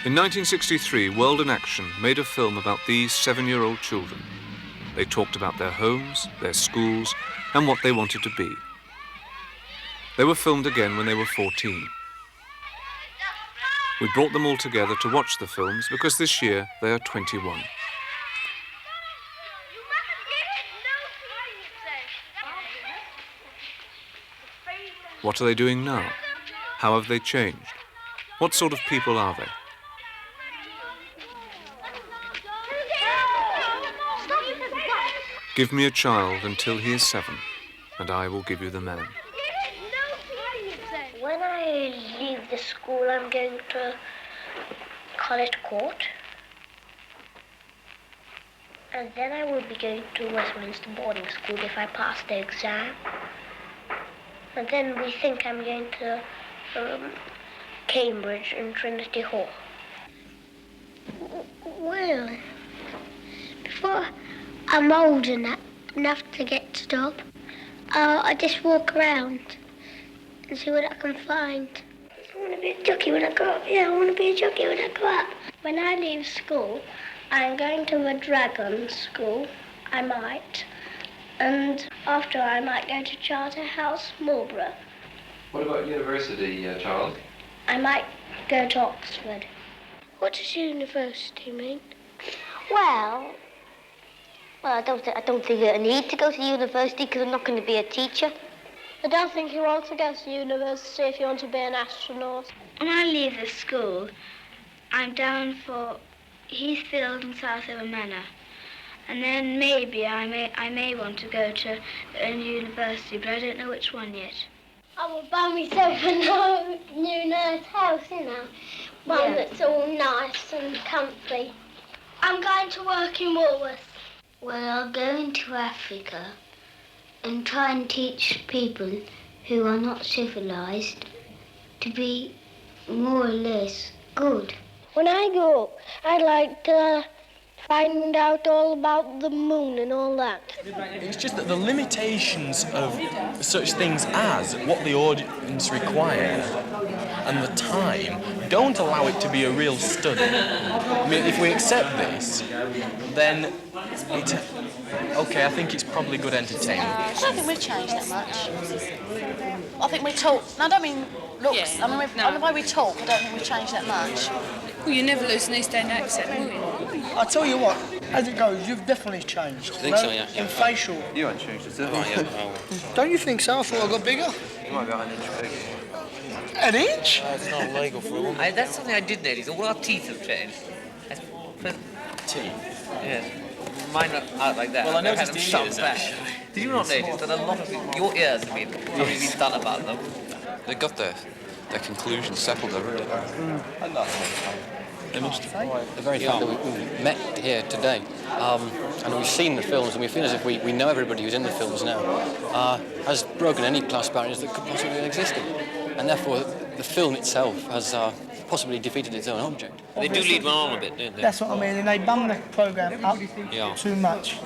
In 1963, World in Action made a film about these 7-year-old children. They talked about their homes, their schools, and what they wanted to be. They were filmed again when they were 14. We brought them all together to watch the films because this year they are 21. What are they doing now? How have they changed? What sort of people are they? Give me a child until he is 7, and I will give you the man. When I leave the school, I'm going to College Court. And then I will be going to Westminster boarding school if I pass the exam. And then we think I'm going to Cambridge and Trinity Hall. Well, before I'm old enough to get stuff, I just walk around and see what I can find. I want to be a jockey when I grow up. Yeah, I want to be a jockey when I grow up. When I leave school, I'm going to a dragon school. I might. And after I might go to Charterhouse, Marlborough. What about university, Charles? I might go to Oxford. What does university mean? Well, I don't think I need to go to university because I'm not going to be a teacher. I don't think you want to go to university if you want to be an astronaut. When I leave the school, I'm down for Heathfield and South Hill Manor. And then maybe I may want to go to a university, but I don't know which one yet. I will buy myself a new nice house, one that's all nice and comfy. I'm going to work in Woolworths. Well, I'll go into Africa and try and teach people who are not civilized to be more or less good. When I grow up, I'd like to find out all about the moon and all that. It's just that the limitations of such things as what the audience require and the time don't allow it to be a real study. I mean, if we accept this, then it's... OK, I think it's probably good entertainment. I don't think we've changed that much. I think we talk... No, I don't mean looks. Yeah, I mean, the way we talk, I don't think we've changed that much. Well, you never lose an East End accent, will you? I tell you what, as it goes, you've definitely changed. I think so, yeah. In facial. You haven't changed it, have you? Don't you think so? I thought I got bigger. You might be an inch bigger. An inch? It's not legal for a woman. That's something I did notice. All our teeth have changed. Teeth? Yes. Mine are out like that. Well, I noticed them the shoved ears, back. actually. Did you not notice that a lot of your ears have been probably been done about them? They got their conclusions settled already. They must have. The very fact that we met here today, and we've seen the films, and we feel as if we know everybody who's in the films now, has broken any class barriers that could possibly have existed. And therefore, the film itself has possibly defeated its own object. They do lead one on a bit, don't they? That's what I mean, and they bum the programme up too much.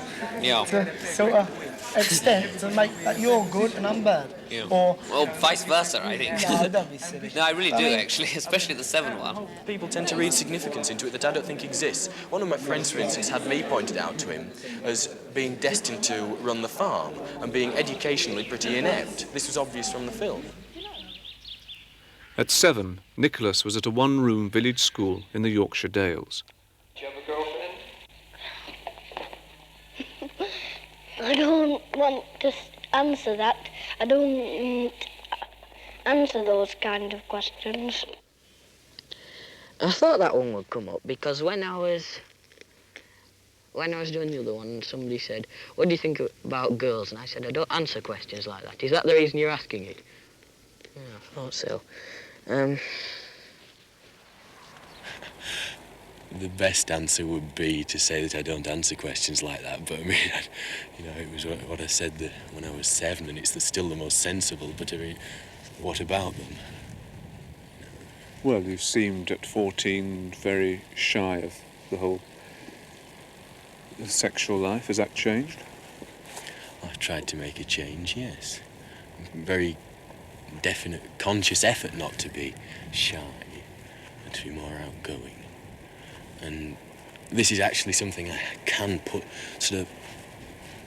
Yeah. To sort of extent to make that you're good and I'm bad. Yeah. Or vice versa, I think. no, don't be silly. No, I really do, actually, especially the 7 one. People tend to read significance into it that I don't think exists. One of my friends, for instance, had me pointed out to him as being destined to run the farm and being educationally pretty inept. This was obvious from the film. At 7, Nicholas was at a one-room village school in the Yorkshire Dales. Do you have a girlfriend? I don't want to answer that. I don't answer those kind of questions. I thought that one would come up because when I was doing the other one, somebody said, "What do you think about girls?" And I said, "I don't answer questions like that. Is that the reason you're asking it?" Yeah, I thought so. The best answer would be to say that I don't answer questions like that, but I mean, it was what I said when I was 7, and it's still the most sensible, but I mean, what about them? Well, you seemed at 14 very shy of the whole sexual life. Has that changed? I've tried to make a change, yes. Very definite, conscious effort not to be shy and to be more outgoing. And this is actually something I can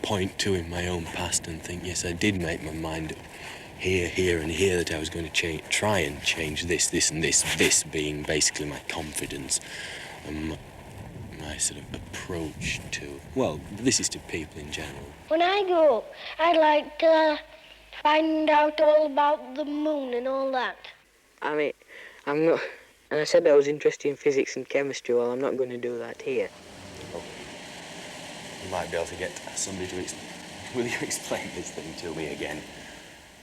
point to in my own past and think, yes, I did make my mind up here, and here that I was going to try and change this, and this being basically my confidence and my sort of approach to, well, this is to people in general. When I grow up, I'd like to find out all about the moon and all that. I mean, I'm not... And I said I was interested in physics and chemistry. Well, I'm not going to do that here. Oh. You might be able to get somebody to will you explain this thing to me again?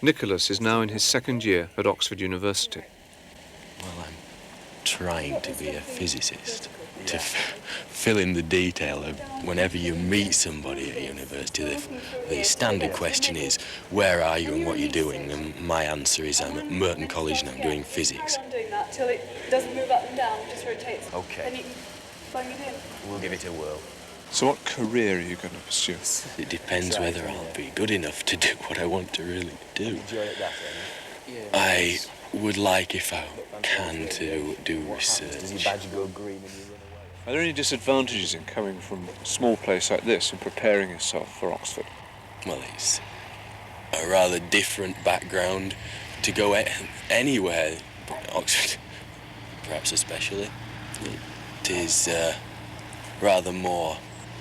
Nicholas is now in his second year at Oxford University. Well, I'm trying to be a physicist, to fill in the detail of whenever you meet somebody at university, the standard question is, where are you and what you're doing? And my answer is, I'm at Merton College and I'm doing physics. I'm doing that till it doesn't move up and down, just rotates. Okay. Then you can plug it in. We'll give it a whirl. So what career are you going to pursue? It depends whether I'll be good enough to do what I want to really do. I would like, if I can, to do research. Are there any disadvantages in coming from a small place like this and preparing yourself for Oxford? Well, it's a rather different background to go anywhere, Oxford, perhaps especially. It is rather more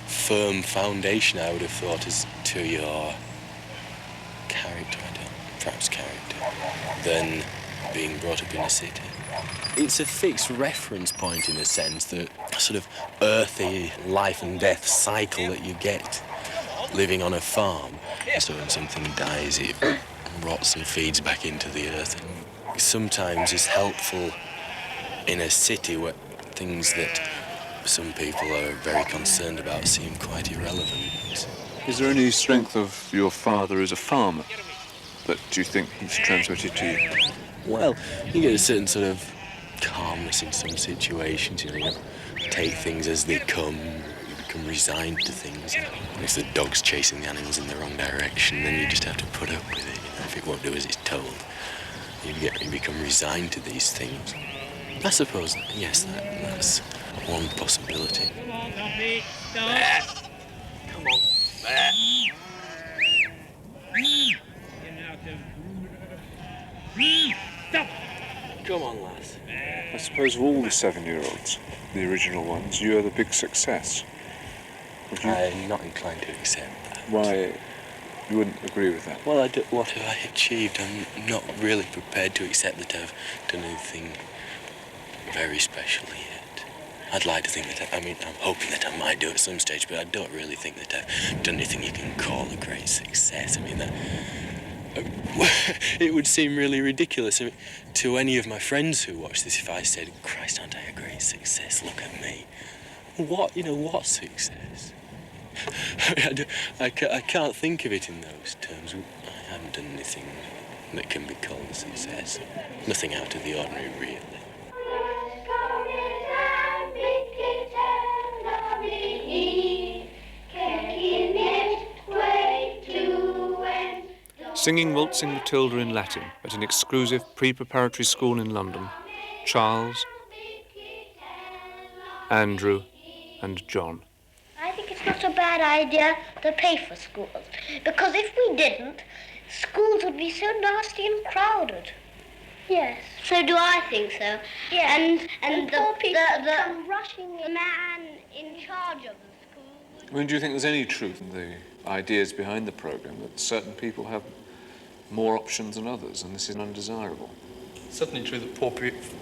firm foundation, I would have thought, as to your character, than being brought up in a city. It's a fixed reference point, in a sense, that sort of earthy life and death cycle that you get living on a farm. So when something dies, it rots and feeds back into the earth. And sometimes it's helpful in a city where things that some people are very concerned about seem quite irrelevant. Is there any strength of your father as a farmer that you think he's transmitted to you? Well, you get a certain sort of calmness in some situations, you don't take things as they come, you become resigned to things. If the dog's chasing the animals in the wrong direction, then you just have to put up with it. If it won't do as it's told, you become resigned to these things. I suppose, yes, that's one possibility. Come on, Duffy, stop. Come on. Stop. Come on, lads. I suppose of all the 7-year-olds, the original ones, you're the big success. Would you? I'm not inclined to accept that. Why? You wouldn't agree with that? Well, what have I achieved? I'm not really prepared to accept that I've done anything very special yet. I'd like to think that, I'm hoping that I might do at some stage, but I don't really think that I've done anything you can call a great success. It would seem really ridiculous to any of my friends who watch this if I said, Christ, aren't I a great success? Look at me. What success? I can't think of it in those terms. I haven't done anything that can be called a success. Nothing out of the ordinary, really. Singing Waltzing Matilda in Latin at an exclusive pre-preparatory school in London, Charles, Andrew and John. I think it's not a bad idea to pay for schools, because if we didn't, schools would be so nasty and crowded. Yes. So do I think so. Yeah. And the poor people come rushing the man in charge of the school. Do you think there's any truth in the ideas behind the programme that certain people have more options than others, and this is undesirable? It's certainly true that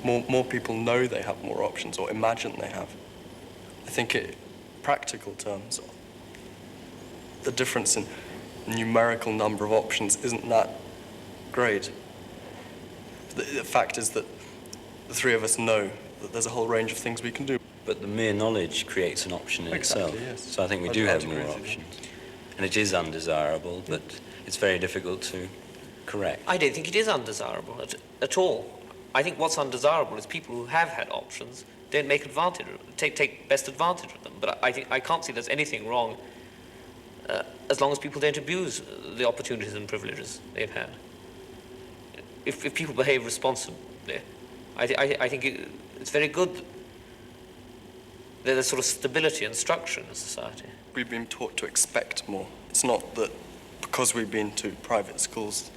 more people know they have more options or imagine they have. I think in practical terms, the difference in numerical number of options isn't that great. The fact is that the three of us know that there's a whole range of things we can do. But the mere knowledge creates an option in itself. Yes. So I think we do have more options. And it is undesirable, but it's very difficult to correct. I don't think it is undesirable at all. I think what's undesirable is people who have had options don't take best advantage of them. But I can't see there's anything wrong as long as people don't abuse the opportunities and privileges they've had. If people behave responsibly, I think it's very good. There's sort of stability and structure in the society. We've been taught to expect more. It's not that because we've been to private schools,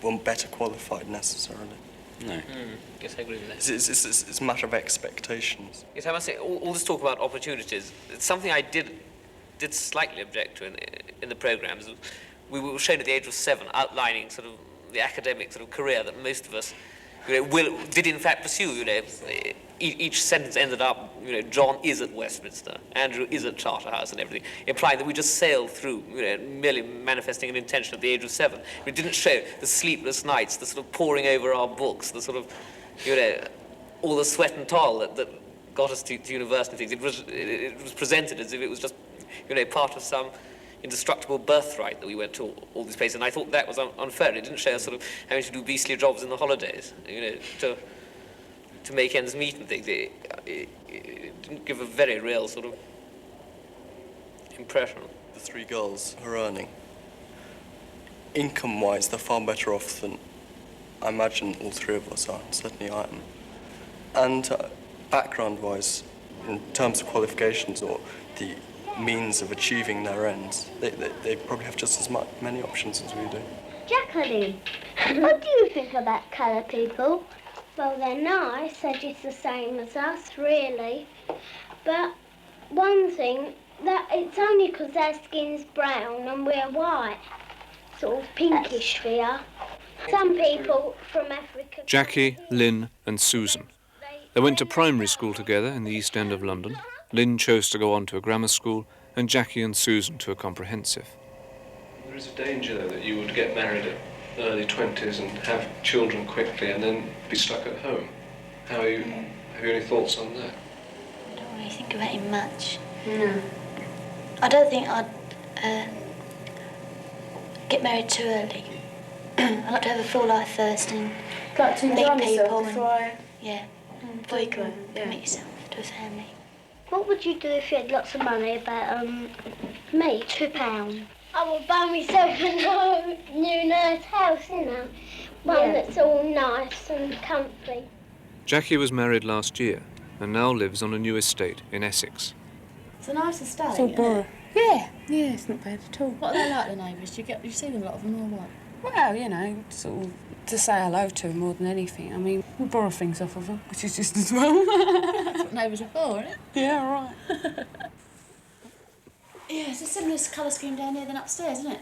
we're better qualified necessarily. No. Yes, I agree with that. It's a matter of expectations. Yes, I must say, all this talk about opportunities, it's something I did slightly object to in the programmes. We were shown at the age of 7, outlining sort of the academic sort of career that most of us did in fact pursue. Each sentence ended up, John is at Westminster, Andrew is at Charterhouse and everything, implying that we just sailed through, merely manifesting an intention at the age of 7. We didn't show the sleepless nights, the sort of poring over our books, the sort of, all the sweat and toil that got us to university and things. It was presented as if it was just, part of some indestructible birthright that we went to all these places, and I thought that was unfair. It didn't show us sort of having to do beastly jobs in the holidays, to make ends meet and things. It didn't give a very real sort of impression. The 3 girls are earning. Income-wise, they're far better off than I imagine all 3 of us are. Certainly I am. And background-wise, in terms of qualifications or the means of achieving their ends, they probably have just as many options as we do. Jacqueline, what do you think about coloured people? Well, they're nice, they're just the same as us, really. But one thing, that it's only because their skin's brown and we're white. Sort of pinkish we are. Some people from Africa... Jackie, Lynn and Susan. They went to primary school together in the East End of London. Lynn chose to go on to a grammar school and Jackie and Susan to a comprehensive. There is a danger, though, that you would get married at early 20s and have children quickly and then be stuck at home. Have you any thoughts on that? I don't really think about it much. No. I don't think I'd get married too early. I'd like to have a full life first and meet people. Before you can commit yourself to a family. What would you do if you had lots of money? About me, £2. I would buy myself a new nice house, one that's all nice and comfy. Jackie was married last year and now lives on a new estate in Essex. It's a nice estate. It's all borough. Yeah, it's not bad at all. What are they like, the neighbours? You see them a lot of them or what? Well, sort of to say hello to them more than anything. I mean, we borrow things off of them, which is just as well. That's what neighbours are for, isn't it? Yeah, right. Yeah, it's a similar colour scheme down here than upstairs, isn't it?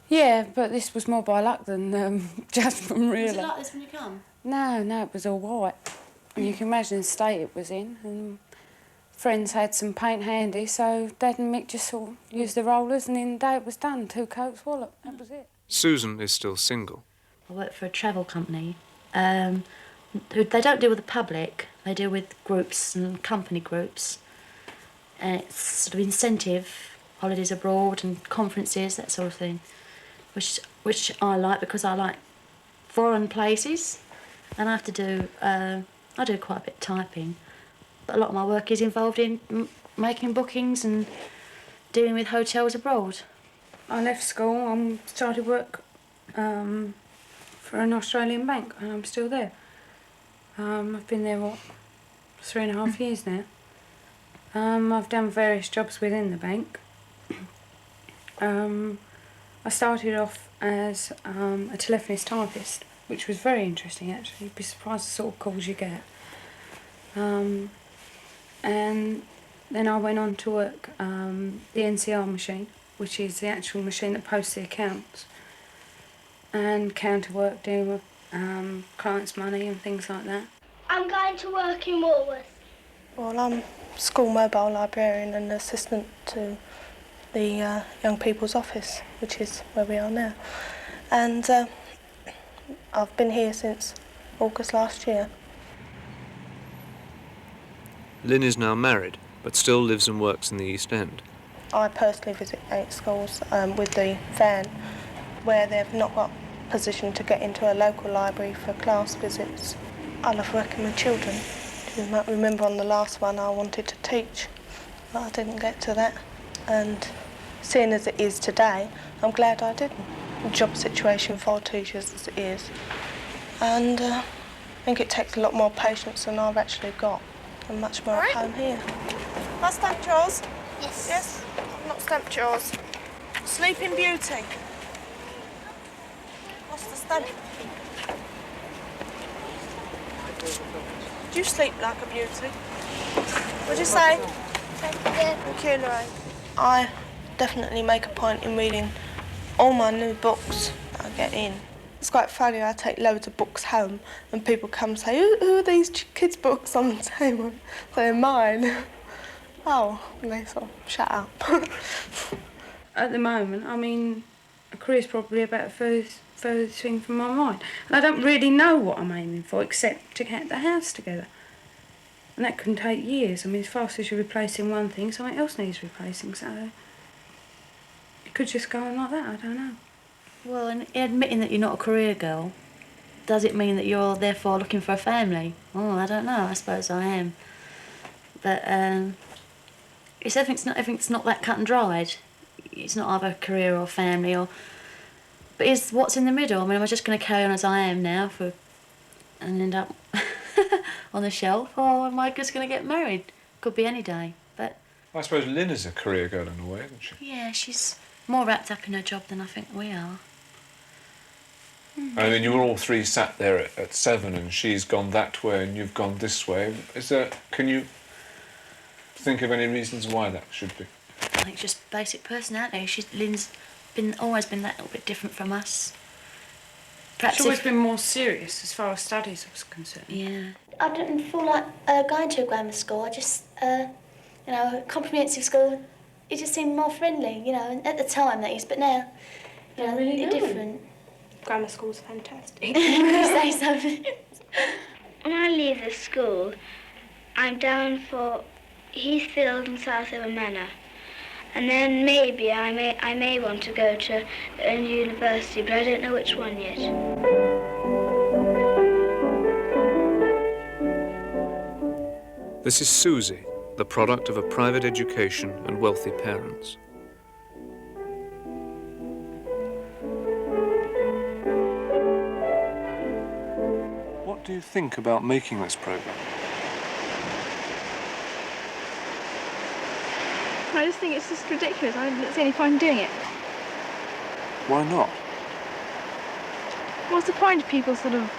Yeah, but this was more by luck than judgment, really. Was it like this when you come? No, it was all white. And you can imagine the state it was in. And friends had some paint handy, so Dad and Mick just sort of used the rollers, and in the day it was done. 2 coats, wallop, that was it. Susan is still single. I work for a travel company. They don't deal with the public, they deal with groups and company groups. And it's sort of incentive, holidays abroad and conferences, that sort of thing, which I like because I like foreign places, and I have to do, I do quite a bit of typing, but a lot of my work is involved in making bookings and dealing with hotels abroad. I left school and started work for an Australian bank, and I'm still there. I've been there, 3.5 years now. I've done various jobs within the bank. I started off as a telephonist typist, which was very interesting actually. You'd be surprised the sort of calls you get. And then I went on to work the NCR machine, which is the actual machine that posts the accounts, and counter work, dealing with clients' money and things like that. I'm going to work in Woolworths. Well, I'm school mobile librarian and assistant to the young people's office, which is where we are now. And I've been here since August last year. Lynn is now married, but still lives and works in the East End. I personally visit 8 schools with the van where they've not got position to get into a local library for class visits. I love working with children. You might remember on the last one I wanted to teach, but I didn't get to that. And seeing as it is today, I'm glad I didn't. The job situation for teachers as it is. And I think it takes a lot more patience than I've actually got. I'm much more at home here. Have I stamped yours? Yes. Yes? I've not stamped yours. Sleeping Beauty. What's the stamp? Do you sleep like a beauty? What'd you say? Thank you, Lorraine. I definitely make a point in reading all my new books that I get in. It's quite funny, I take loads of books home and people come and say, who are these kids' books on the table? They're mine. Oh, and they sort of shut up. At the moment, I mean, a career's probably about the furthest thing from my mind. And I don't really know what I'm aiming for except to get the house together. And that can take years. I mean, as fast as you're replacing one thing, something else needs replacing, so it could just go on like that, I don't know. Well, in admitting that you're not a career girl, does it mean that you're therefore looking for a family? Oh, I don't know. I suppose I am. But everything's not that cut and dried. It's not either career or family But is what's in the middle? I mean, am I just going to carry on as I am now and end up on the shelf, or am I just going to get married? Could be any day. But I suppose Lynn is a career girl in a way, isn't she? yeah, she's more wrapped up in her job than I think we are. I mean, you were all three sat there at 7 and she's gone that way and you've gone this way. Can you think of any reasons why that should be? I think just basic personality. Lynn's always been that little bit different from us. Perhaps She's always been more serious as far as studies are concerned. Yeah. I didn't feel like going to a grammar school. I just, comprehensive school, it just seemed more friendly, and at the time that is, but now, really they're different. Grammar school's fantastic. You say so. When I leave the school, I'm down for Heathfield and South Hill Manor. And then maybe I may want to go to a university, but I don't know which one yet. This is Susie, the product of a private education and wealthy parents. What do you think about making this programme? I just think it's just ridiculous. I don't see any point in doing it. Why not? What's the point of people sort of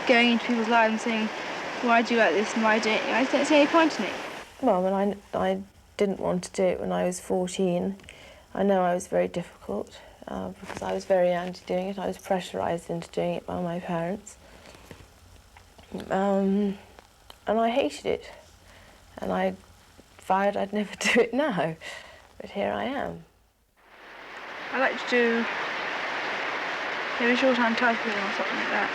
going into people's lives and saying, why do you like this and why do you? I just don't see any point in it. Well, when I didn't want to do it when I was 14. I know I was very difficult because I was very anti doing it. I was pressurised into doing it by my parents. And I hated it. And I vowed I'd never do it now. But here I am. I like to do maybe short-hand typing or something like that.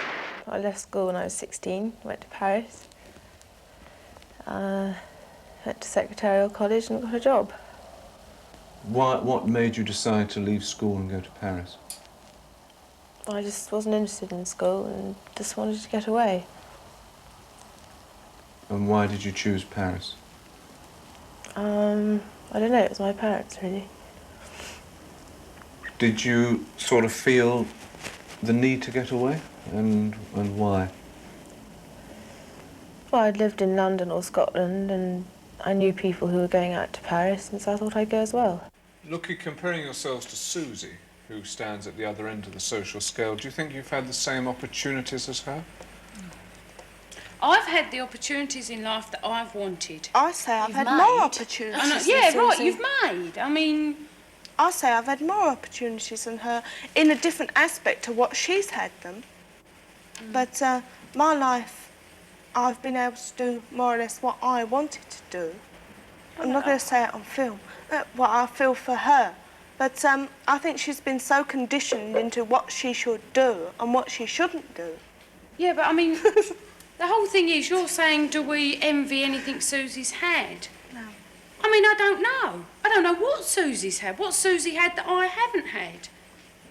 I left school when I was 16, went to Paris, went to secretarial college and got a job. What made you decide to leave school and go to Paris? I just wasn't interested in school and just wanted to get away. And why did you choose Paris? I don't know, it was my parents, really. Did you sort of feel the need to get away, and why? Well, I'd lived in London or Scotland, and I knew people who were going out to Paris, and so I thought I'd go as well. Comparing yourselves to Susie, who stands at the other end of the social scale, do you think you've had the same opportunities as her? I've had the opportunities in life that I've wanted. I say I've had more opportunities. Yeah, right, you've made. I mean... I say I've had more opportunities than her in a different aspect to what she's had them. But my life, I've been able to do more or less what I wanted to do. I'm not going to say it on film, what I feel for her. But I think she's been so conditioned into what she should do and what she shouldn't do. Yeah, but I mean, the whole thing is you're saying, do we envy anything Susie's had? No. I mean, I don't know. I don't know what Susie's had, what Susie had that I haven't had.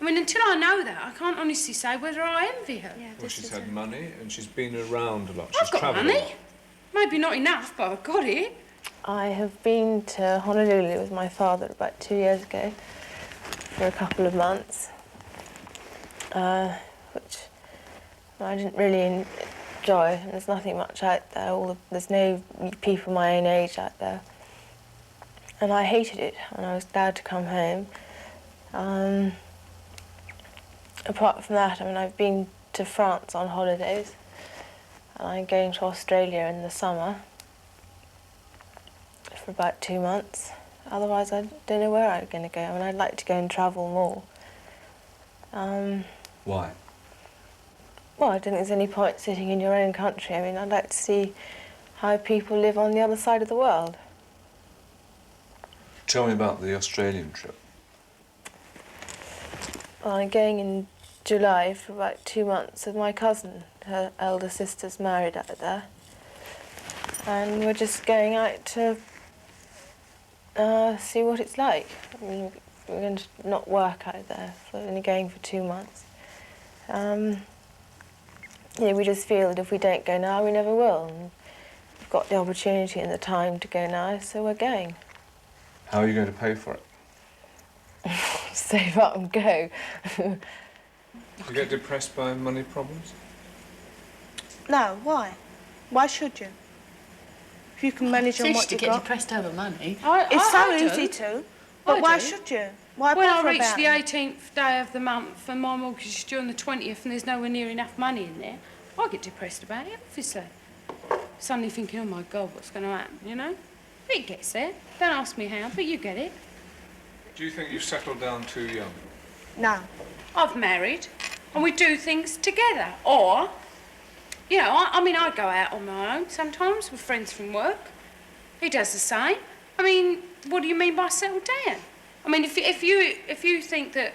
I mean, until I know that, I can't honestly say whether I envy her. Yeah, Well, she's had money and she's been around a lot. I've She's got travelled a money. lot. Maybe not enough, but I've got it. I have been to Honolulu with my father about 2 years ago for a couple of months, which I didn't really enjoy. And there's nothing much out there. There's no people my own age out there. And I hated it, and I was glad to come home. Apart from that, I mean, I've been to France on holidays, and I'm going to Australia in the summer for about 2 months. Otherwise, I don't know where I'm going to go. I mean, I'd like to go and travel more. Why? Well, I don't think there's any point sitting in your own country. I mean, I'd like to see how people live on the other side of the world. Tell me about the Australian trip. Well, I'm going in July for about 2 months with my cousin. Her elder sister's married out there. And we're just going out to see what it's like. I mean, we're going to not work out there. We're only going for 2 months. Yeah, we just feel that if we don't go now, we never will. And we've got the opportunity and the time to go now, so we're going. How are you going to pay for it? Save up and go. Do you get depressed by money problems? No, why? Why should you? If you can manage on what to you've get got. depressed over money. It's so I do. easy to, but why should you? Why When I bother reach about the it? 18th day of the month and my mortgage is due on the 20th and there's nowhere near enough money in there, I get depressed about it, obviously. Suddenly thinking, oh my God, what's going to happen, you know? But it gets there. Don't ask me how, but you get it. Do you think you've settled down too young? No. I've married and we do things together. Or, you know, I mean, I go out on my own sometimes with friends from work. He does the same. I mean, what do you mean by settle down? I mean, if you think that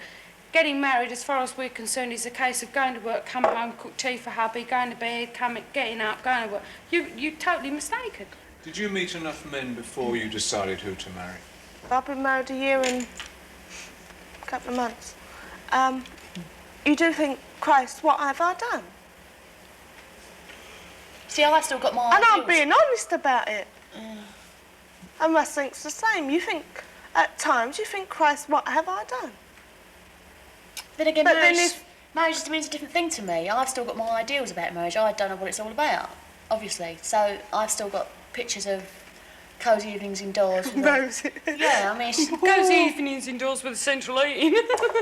getting married, as far as we're concerned, is a case of going to work, come home, cook tea for hubby, going to bed, getting up, going to work, you're totally mistaken. Did you meet enough men before you decided who to marry? I've been married a year and a couple of months. You do think, Christ, what have I done? See, I've still got my And I'm ideals. being honest about it. And Russ thinks the same. You think, at times, you think, Christ, what have I done? Then again, But marriage, then if- marriage just means a different thing to me. I've still got my ideals about marriage. I don't know what it's all about, obviously. So I've still got pictures of cosy evenings indoors. With Rosy. Yeah, I mean, it's, Cosy evenings indoors with central heating.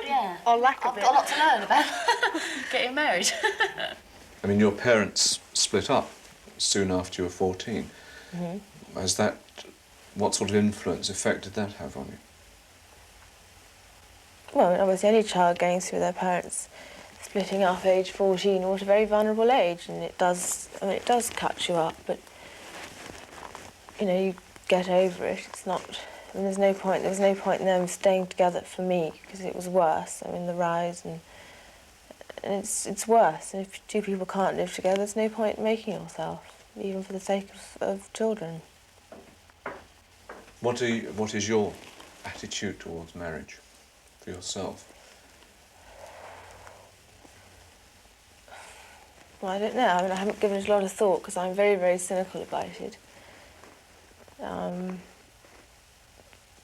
yeah. Or lack of I've it. got a lot to learn about getting married. I mean, your parents split up soon after you were 14. Mm-hmm. What sort of effect did that have on you? Well, obviously any child going through their parents splitting up age 14 was a very vulnerable age, and it does cut you up, but you know, you get over it. It's not, I mean, there was no point in them staying together for me, because it was worse. I mean, the rise and it's worse. And if two people can't live together, there's no point in making yourself, even for the sake of children. What is your attitude towards marriage for yourself? Well, I don't know. I mean, I haven't given it a lot of thought because I'm very, very cynical about it.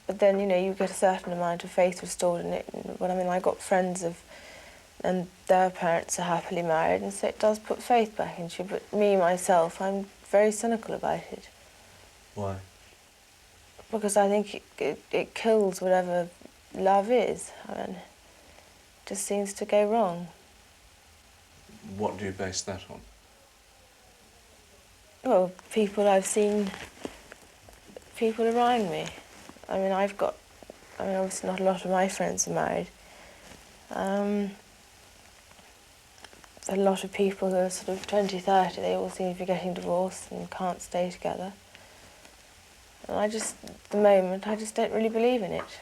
But then, you know, you get a certain amount of faith restored in it. But I mean, I got friends and their parents are happily married, and so it does put faith back into you. But me, myself, I'm very cynical about it. Why? Because I think it kills whatever love is. I mean, it just seems to go wrong. What do you base that on? Well, people I've seen, people around me. I mean, obviously not a lot of my friends are married. A lot of people who are sort of 20, 30, they all seem to be getting divorced and can't stay together. And at the moment, I just don't really believe in it.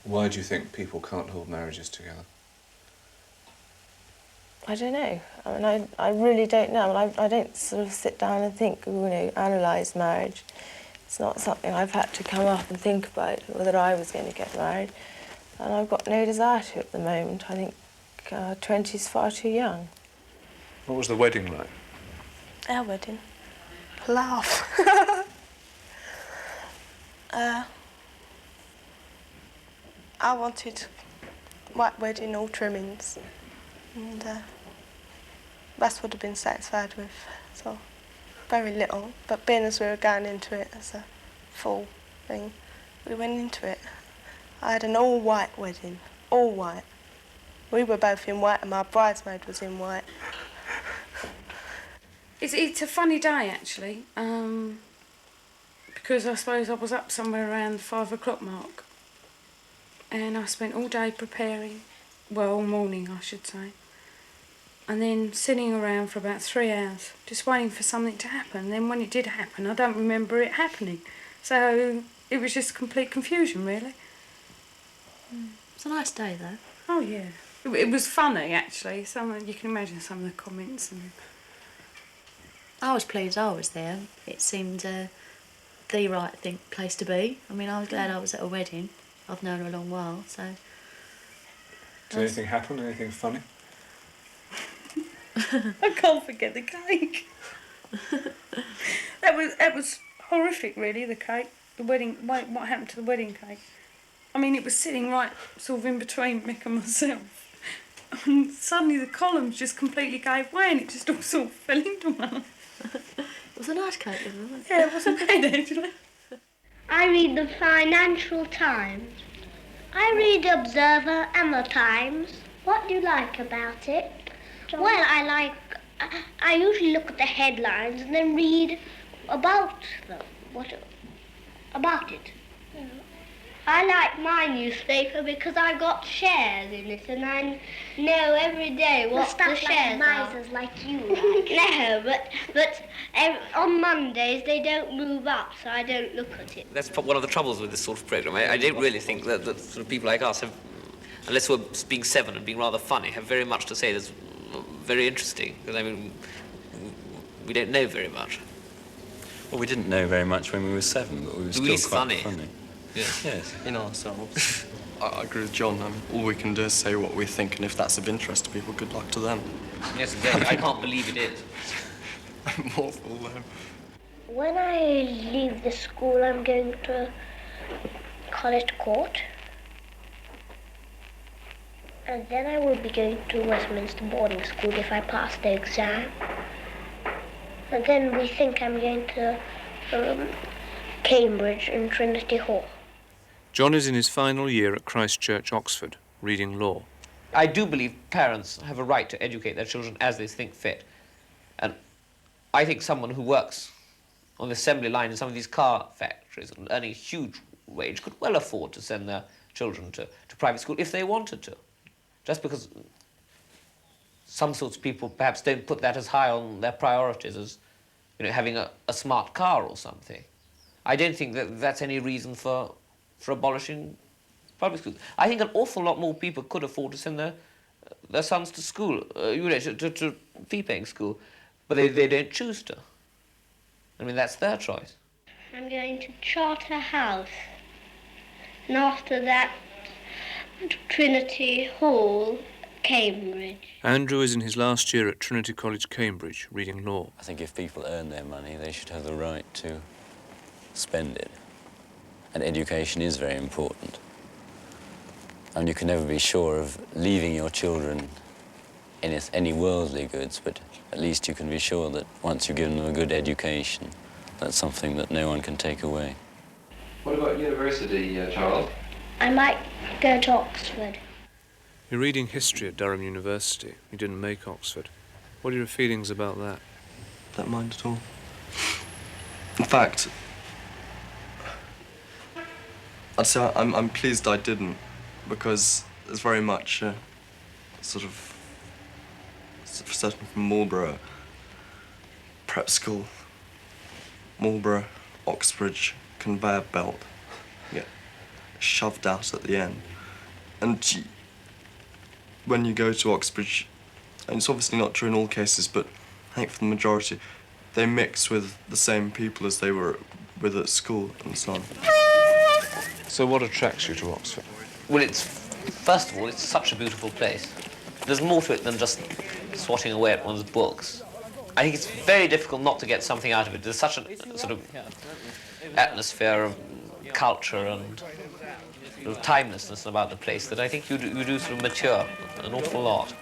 Why do you think people can't hold marriages together? I don't know. I mean, I really don't know. I don't sort of sit down and think, you know, analyse marriage. It's not something I've had to come up and think about, whether I was going to get married. and I've got no desire to at the moment. I think 20 is far too young. What was the wedding like? Our wedding? Laugh. I wanted white wedding, all trimmings, and that's what I've been satisfied with. So, very little, but being as we were going into it as a full thing, we went into it. I had an all-white wedding, all white. We were both in white and my bridesmaid was in white. It's a funny day, actually, because I suppose I was up somewhere around the 5 o'clock mark, and I spent all day preparing, well, all morning, I should say, and then sitting around for about 3 hours, just waiting for something to happen. Then when it did happen, I don't remember it happening. So it was just complete confusion, really. It's a nice day, though. Oh, yeah. It was funny, actually. You can imagine some of the comments. And I was pleased I was there. It seemed the right place to be. I mean, I was glad I was at a wedding. I've known her a long while, so... Did anything happen? Anything funny? I can't forget the cake. That was horrific, really, the cake. The wedding... What happened to the wedding cake? I mean, it was sitting right sort of in between Mick and myself. And suddenly the columns just completely gave way and it just all sort of fell into one. It was a nice cake, wasn't it? Yeah, it wasn't bad, actually. I read the Financial Times. I read the Observer and the Times. What do you like about it? John? Well, I usually look at the headlines and then read about them. About it. Yeah. I like my newspaper because I got shares in it and I know every day what the shares are. Misers like you like. No, but on Mondays they don't move up, so I don't look at it. That's one of the troubles with this sort of programme. I don't really think that sort of people like us have, unless we're being seven and being rather funny, have very much to say that's very interesting. Because, I mean, we don't know very much. Well, we didn't know very much when we were 7, but we were still quite funny. Yes. In ourselves. I agree with John. I mean, all we can do is say what we think, and if that's of interest to people, good luck to them. Yes, exactly. I can't believe it is. I'm awful, though. When I leave the school, I'm going to College Court. And then I will be going to Westminster boarding school if I pass the exam. And then we think I'm going to Cambridge and Trinity Hall. John is in his final year at Christ Church, Oxford, reading law. I do believe parents have a right to educate their children as they think fit. And I think someone who works on the assembly line in some of these car factories and earning a huge wage could well afford to send their children to private school if they wanted to. Just because some sorts of people perhaps don't put that as high on their priorities as, having a smart car or something. I don't think that that's any reason for abolishing public schools. I think an awful lot more people could afford to send their sons to school, to fee-paying school, but they don't choose to. I mean, that's their choice. I'm going to Charterhouse, and after that, Trinity Hall, Cambridge. Andrew is in his last year at Trinity College, Cambridge, reading law. I think if people earn their money, they should have the right to spend it. And education is very important. And you can never be sure of leaving your children any worldly goods, but at least you can be sure that once you've given them a good education, that's something that no one can take away. What about university, Charles? I might go to Oxford. You're reading history at Durham University. You didn't make Oxford. What are your feelings about that? Don't mind at all. In fact, I'd say I'm pleased I didn't, because there's very much sort of certain from Marlborough prep school, Marlborough, Oxbridge conveyor belt, you get shoved out at the end, and when you go to Oxbridge, and it's obviously not true in all cases, but I think for the majority, they mix with the same people as they were with at school and so on. So what attracts you to Oxford? Well, it's First of all, it's such a beautiful place. There's more to it than just swatting away at one's books. I think it's very difficult not to get something out of it. There's such a sort of atmosphere of culture and sort of timelessness about the place that I think you do sort of mature an awful lot.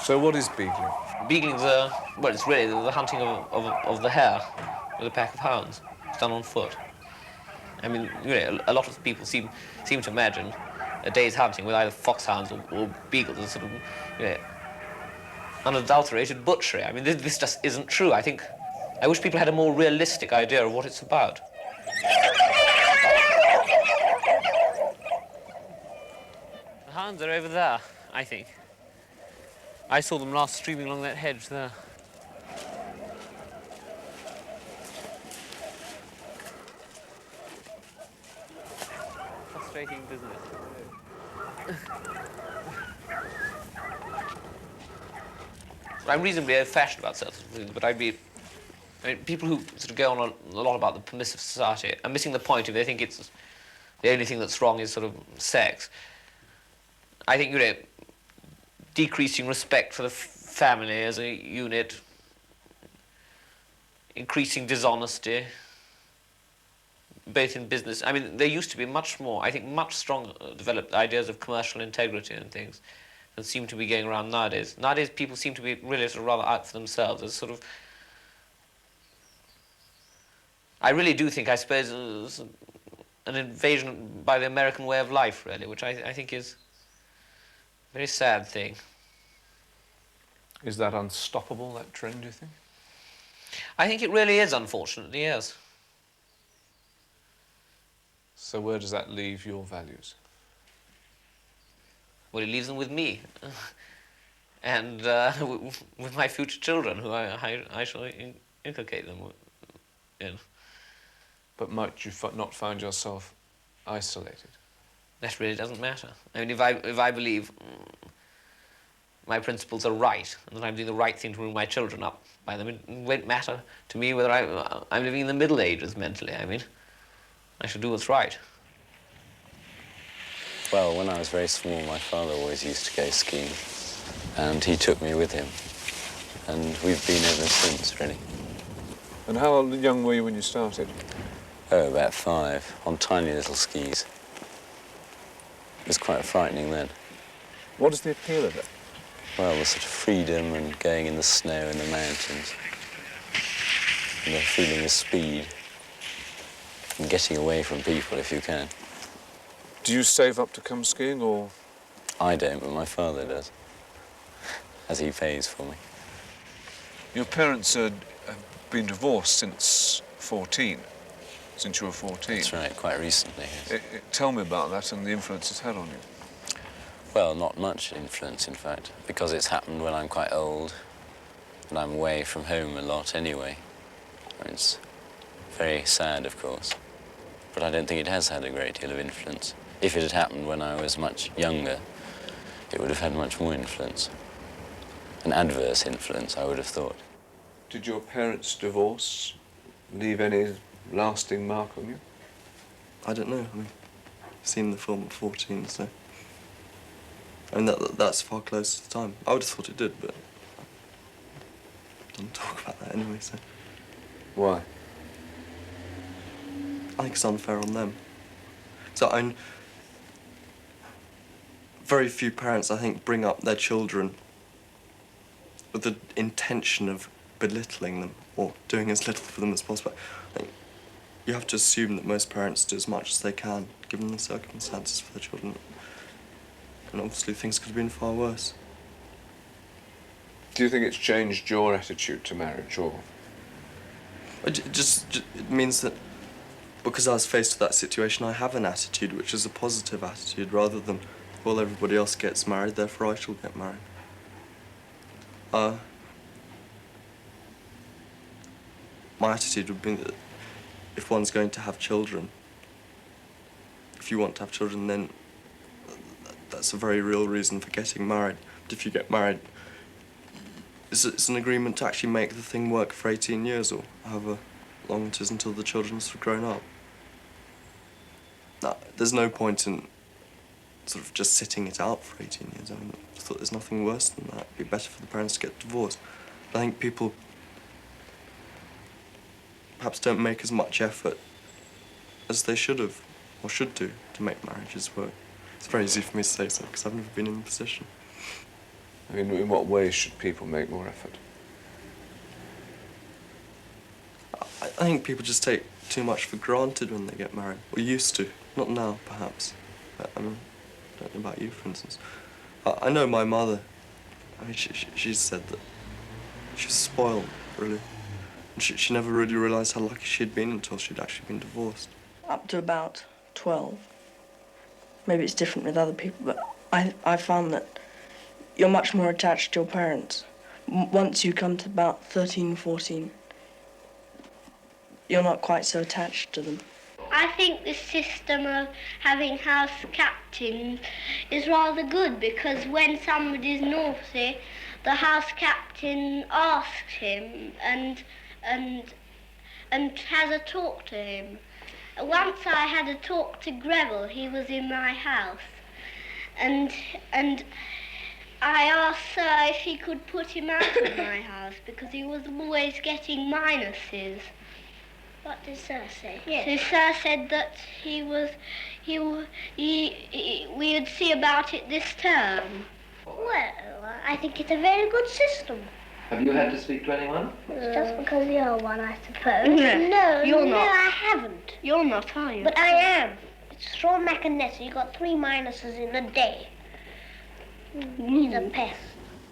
So what is beagling? Beagling's well, it's really the hunting of the hare with a pack of hounds. It's done on foot. I mean, you know, a lot of people seem to imagine a day's hunting with either foxhounds or beagles as sort of, you know, unadulterated butchery. I mean, this just isn't true. I wish people had a more realistic idea of what it's about. The hounds are over there, I think. I saw them last streaming along that hedge there. Frustrating business. I'm reasonably old-fashioned about certain things, but I mean, people who sort of go on a lot about the permissive society are missing the point if they think it's the only thing that's wrong is sort of sex. I think, you know, decreasing respect for the family as a unit, increasing dishonesty, both in business. I mean, there used to be much more, I think, much stronger developed ideas of commercial integrity and things that seem to be going around nowadays. Nowadays, people seem to be really sort of rather out for themselves. As sort of, I really do think, I suppose, it's an invasion by the American way of life, really, which I think is a very sad thing. Is that unstoppable, that trend, do you think? I think it really is, unfortunately, yes. So where does that leave your values? Well, it leaves them with me. And with my future children, who I shall inculcate them in. But might you not find yourself isolated? That really doesn't matter. I mean, if I believe my principles are right, and that I'm doing the right thing to bring my children up by them, it won't matter to me whether I'm living in the Middle Ages mentally. I mean, I shall do what's right. Well, when I was very small, my father always used to go skiing, and he took me with him, and we've been ever since, really. And how young were you when you started? Oh, about 5, on tiny little skis. It was quite frightening then. What is the appeal of it? Well, the sort of freedom and going in the snow in the mountains, and the feeling of speed, and getting away from people if you can. Do you save up to come skiing, or...? I don't, but my father does, as he pays for me. Your parents have been divorced since 14, since you were 14. That's right, quite recently. Yes. Tell me about that and the influence it's had on you. Well, not much influence, in fact, because it's happened when I'm quite old, and I'm away from home a lot anyway. It's very sad, of course, but I don't think it has had a great deal of influence. If it had happened when I was much younger, it would have had much more influence. An adverse influence, I would have thought. Did your parents' divorce leave any lasting mark on you? I don't know. I mean, I've seen the film at 14, so... I mean, that's far closer to the time. I would have thought it did, but... I don't talk about that anyway, so... Why? I think it's unfair on them. So, very few parents, I think, bring up their children with the intention of belittling them or doing as little for them as possible. I think you have to assume that most parents do as much as they can, given the circumstances for their children. And obviously things could have been far worse. Do you think it's changed your attitude to marriage, or...? It means that because I was faced with that situation, I have an attitude which is a positive attitude, rather than, well, everybody else gets married, therefore I shall get married. My attitude would be that if one's going to have children, if you want to have children, then that's a very real reason for getting married. But if you get married, it's an agreement to actually make the thing work for 18 years or however long it is until the children are grown up. there's no point in sort of just sitting it out for 18 years. I mean, I thought there's nothing worse than that. It'd be better for the parents to get divorced. But I think people perhaps don't make as much effort as they should have, or should do, to make marriages work. It's very easy for me to say so, because I've never been in the position. I mean, in what ways should people make more effort? I think people just take too much for granted when they get married, or used to. Not now, perhaps. I mean, I don't know about you, for instance. I know my mother. I mean, she said that she was spoiled, really. And she never really realised how lucky she'd been until she'd actually been divorced. Up to about 12. Maybe it's different with other people, but I found that you're much more attached to your parents. Once you come to about 13, 14, you're not quite so attached to them. I think the system of having house captains is rather good, because when somebody's naughty, the house captain asks him and has a talk to him. Once I had a talk to Greville. He was in my house, and I asked Sir if he could put him out of my house because he was always getting minuses. What did Sir say? Yes. So Sir said that we'd see about it this term. Well, I think it's a very good system. Have you had to speak to anyone? It's just because you're one, I suppose. No, you're not. I haven't. You're not, are you? But I am. It's Straw Macanessa. You got 3 minuses in a day. He's a pest.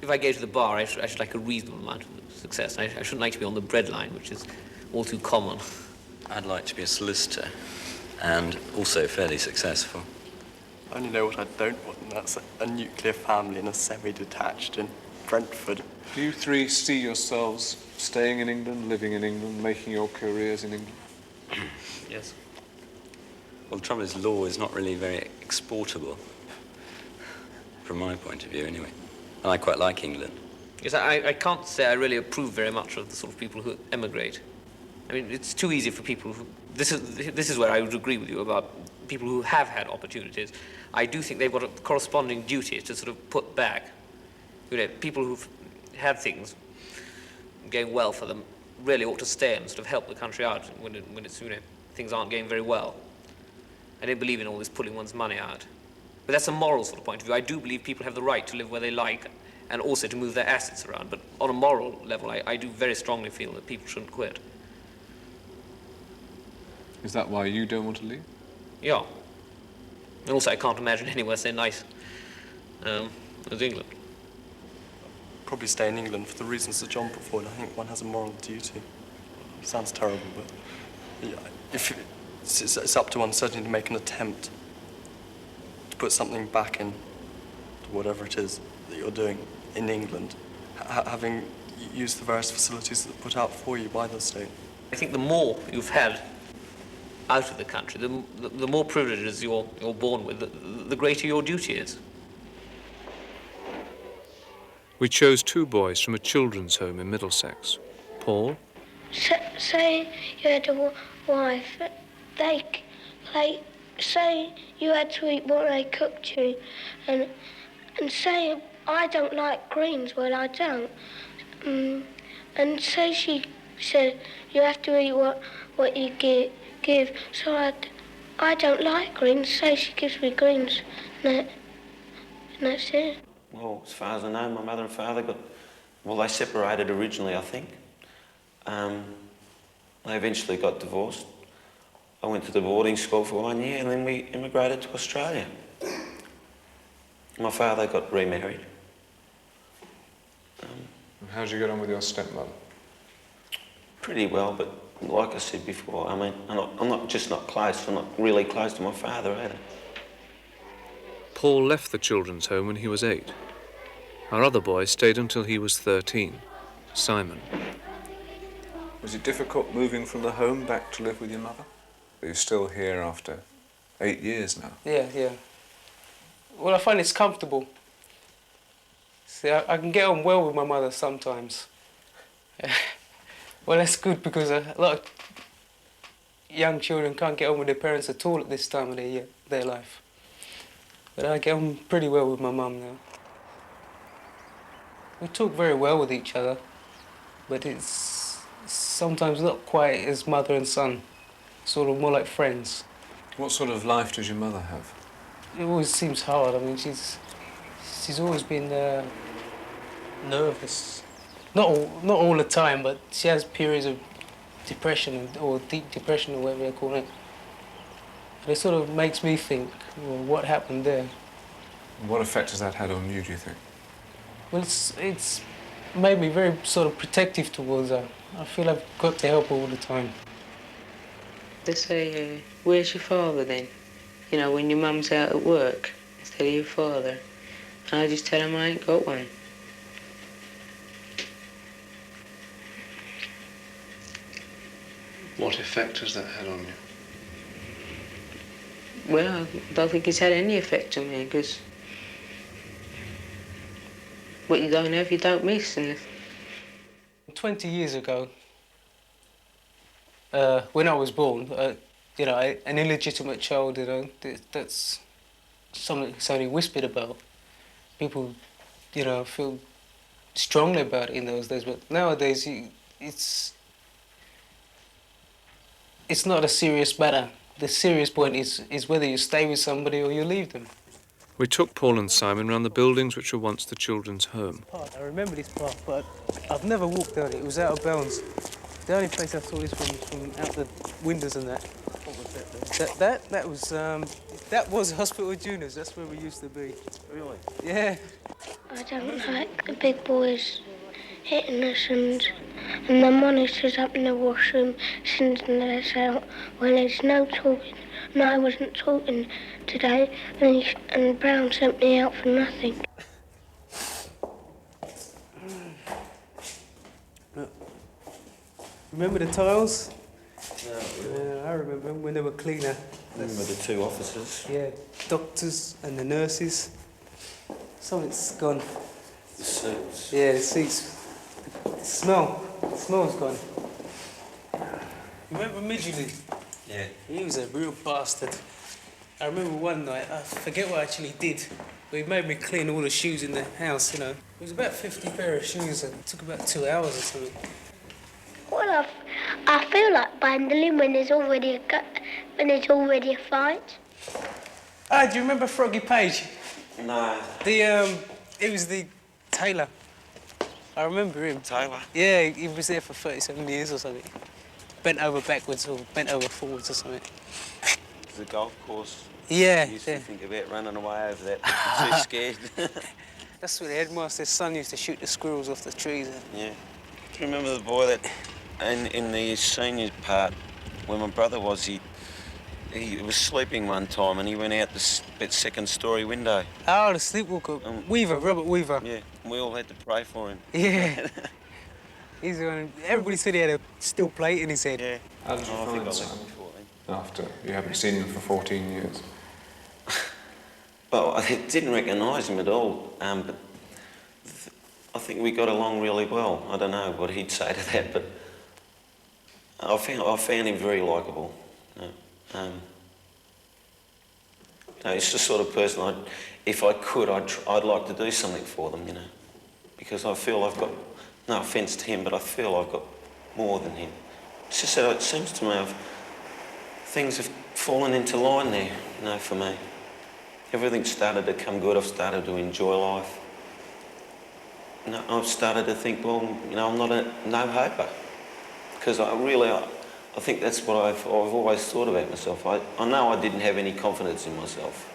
If I go to the bar, I should like a reasonable amount of success. I shouldn't like to be on the breadline, which is all too common. I'd like to be a solicitor, and also fairly successful. I only know what I don't want, and that's a nuclear family and a semi-detached in Brentford. Do you three see yourselves staying in England, living in England, making your careers in England? Yes. Well, the trouble is, law is not really very exportable, from my point of view, anyway. And I quite like England. Yes, I can't say I really approve very much of the sort of people who emigrate. I mean, it's too easy for people who... This is where I would agree with you about people who have had opportunities. I do think they've got a corresponding duty to sort of put back. You know, people who've had things going well for them really ought to stay and sort of help the country out when it's, you know, things aren't going very well. I don't believe in all this pulling one's money out. But that's a moral sort of point of view. I do believe people have the right to live where they like and also to move their assets around. But on a moral level, I do very strongly feel that people shouldn't quit. Is that why you don't want to leave? Yeah. And also, I can't imagine anywhere so nice as England. Probably stay in England for the reasons that John put forward. I think one has a moral duty. Sounds terrible, but yeah, if it's up to one certainly to make an attempt to put something back in to whatever it is that you're doing in England, having used the various facilities that are put out for you by the state. I think the more you've had out of the country, the more privileges you're born with, the greater your duty is. We chose 2 boys from a children's home in Middlesex. Paul? Say you had a wife, say you had to eat what they cooked you, and say I don't like greens, well I don't, and say she said you have to eat what you give, so I don't like greens, say she gives me greens, and that's it. Well, as far as I know, my mother and father they separated originally, I think. They eventually got divorced. I went to the boarding school for 1 year and then we immigrated to Australia. My father got remarried. And how did you get on with your stepmother? Pretty well, but like I said before, I mean, I'm not just not close, I'm not really close to my father either. Paul left the children's home when he was 8. Our other boy stayed until he was 13, Simon. Was it difficult moving from the home back to live with your mother? But you're still here after 8 years now. Yeah. Well, I find it's comfortable. See, I can get on well with my mother sometimes. Well, that's good because a lot of... young children can't get on with their parents at all at this time of their life. But I get on pretty well with my mum now. We talk very well with each other, but it's sometimes not quite as mother and son, sort of more like friends. What sort of life does your mother have? It always seems hard. I mean, she's always been nervous. Not all the time, but she has periods of depression or deep depression or whatever they call it. And it sort of makes me think, well, what happened there? What effect has that had on you, do you think? Well, it's made me very sort of protective towards her. I feel I've got to help her all the time. They say, where's your father then? You know, when your mum's out at work, instead of your father. And I just tell them I ain't got one. What effect has that had on you? Well, I don't think it's had any effect on me, because what you don't have, you don't miss. And 20 years ago, when I was born, you know, an illegitimate child, you know, that's something that's only whispered about. People, you know, feel strongly about it in those days, but nowadays it's not a serious matter. The serious point is whether you stay with somebody or you leave them. We took Paul and Simon round the buildings which were once the children's home. I remember this park, but I've never walked down it. It was out of bounds. The only place I saw this from out the windows and that. What was that? That was Hospital Juniors. That's where we used to be. Really? Yeah. I don't like the big boys hitting us and the monitors up in the washroom sending us out when there's no talking. No, I wasn't talking today, and Brown sent me out for nothing. Remember the tiles? No, I remember when they were cleaner. Remember the two officers? Yeah, doctors and the nurses. Something's gone. The seats. Yeah, the seats. The smell's gone. Remember Midgley? Yeah. He was a real bastard. I remember one night, I forget what I actually did, but he made me clean all the shoes in the house, you know. It was about 50 pair of shoes and it took about 2 hours or something. Well, I feel like bundling when there's already a fight. Ah, do you remember Froggy Page? No. It was the tailor. I remember him. Taylor? Yeah, he was there for 37 years or something. Bent over backwards or bent over forwards or something. The golf course. Yeah. I used to think about running away over that. I'm too scared. That's where the headmaster's son used to shoot the squirrels off the trees. Yeah. Do you remember the boy that, in the senior part, when my brother was, he was sleeping one time and he went out the second-storey window. Oh, the sleepwalker. Weaver, Robert Weaver. Yeah, and we all had to pray for him. Yeah. He's the one. Everybody said he had a steel plate in his head. Yeah. How did you find Simon after you haven't seen him for 14 years? Well, I didn't recognise him at all, but I think we got along really well. I don't know what he'd say to that, but I found him very likeable. You know, he's the sort of person if I could, I'd like to do something for them, you know, because I feel I've got, no offence to him, but I feel I've got more than him. It's just that it seems to me things have fallen into line there, you know, for me. Everything's started to come good. I've started to enjoy life. You know, I've started to think, well, you know, I'm not a no-hoper. Because I think that's what I've always thought about myself. I know I didn't have any confidence in myself,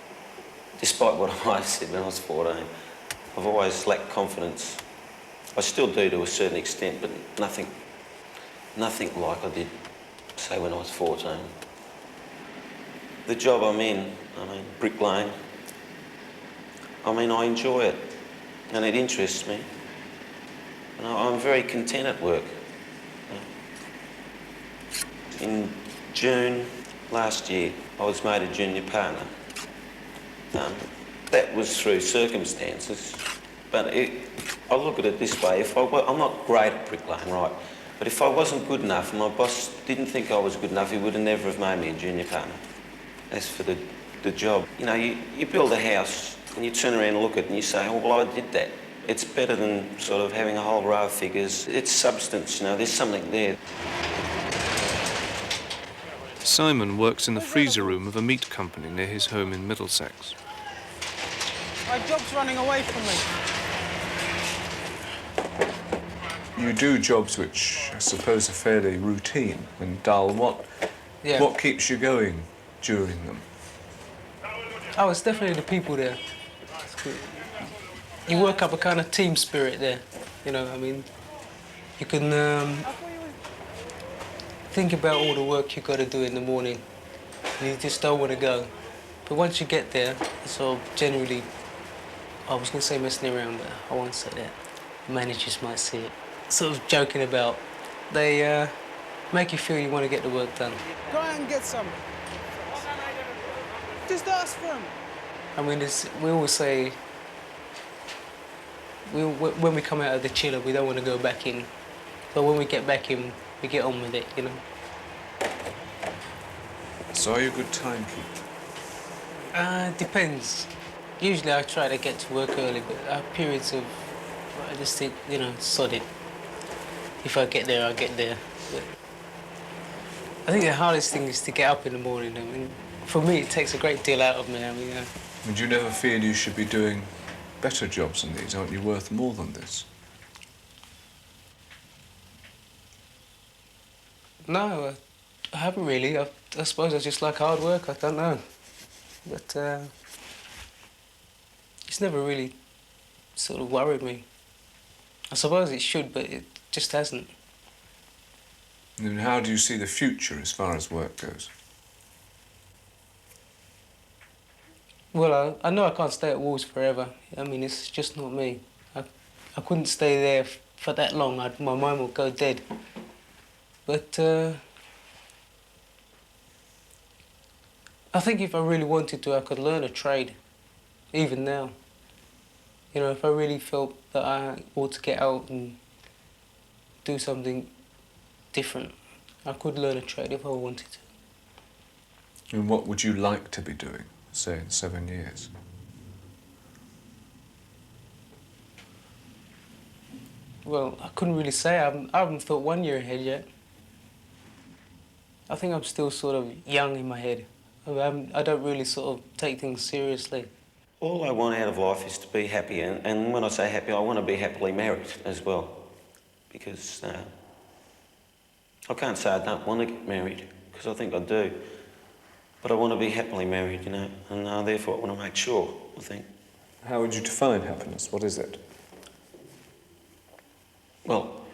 despite what I said when I was 14. I've always lacked confidence. I still do to a certain extent, but nothing like I did, say, when I was 14. The job I'm in, bricklaying, I enjoy it and it interests me. And I'm very content at work. In June last year, I was made a junior partner. That was through circumstances, but I look at it this way, I'm not great at bricklaying, right? But if I wasn't good enough and my boss didn't think I was good enough, he would have never have made me a junior partner. As for the job, you know, you build a house and you turn around and look at it and you say, oh, well, I did that. It's better than sort of having a whole row of figures. It's substance, you know, there's something there. Simon works in the freezer room of a meat company near his home in Middlesex. My job's running away from me. You do jobs which I suppose are fairly routine and dull. What keeps you going during them? Oh, it's definitely the people there. You work up a kind of team spirit there, you know, I mean, you can think about all the work you've got to do in the morning, and you just don't want to go. But once you get there, it's all generally, I was going to say messing around, but I won't say that. Managers might see it. Sort of joking about. They make you feel you want to get the work done. Go out and get some. Just ask for them. I mean, we always say, when we come out of the chiller, we don't want to go back in. But when we get back in, we get on with it, you know. So are you a good timekeeper? Depends. Usually I try to get to work early, but I have periods of, I just think, you know, sod it. If I get there, I get there. But I think the hardest thing is to get up in the morning. I mean, for me, it takes a great deal out of me. I mean, Would you never feel you should be doing better jobs than these? Aren't you worth more than this? No, I haven't really. I suppose I just like hard work. I don't know. But it's never really sort of worried me. I suppose it should, but it just hasn't. And how do you see the future as far as work goes? Well, I know I can't stay at Wolves forever. I mean, it's just not me. I couldn't stay there for that long. My mind would go dead. But I think if I really wanted to, I could learn a trade, even now. You know, if I really felt that I ought to get out and do something different, I could learn a trade if I wanted to. And what would you like to be doing, say, in 7 years? Well, I couldn't really say. I haven't thought 1 year ahead yet. I think I'm still sort of young in my head. I don't really sort of take things seriously. All I want out of life is to be happy, and when I say happy, I want to be happily married as well. Because I can't say I don't want to get married, because I think I do. But I want to be happily married, you know, and therefore I want to make sure, I think. How would you define happiness? What is it? Well,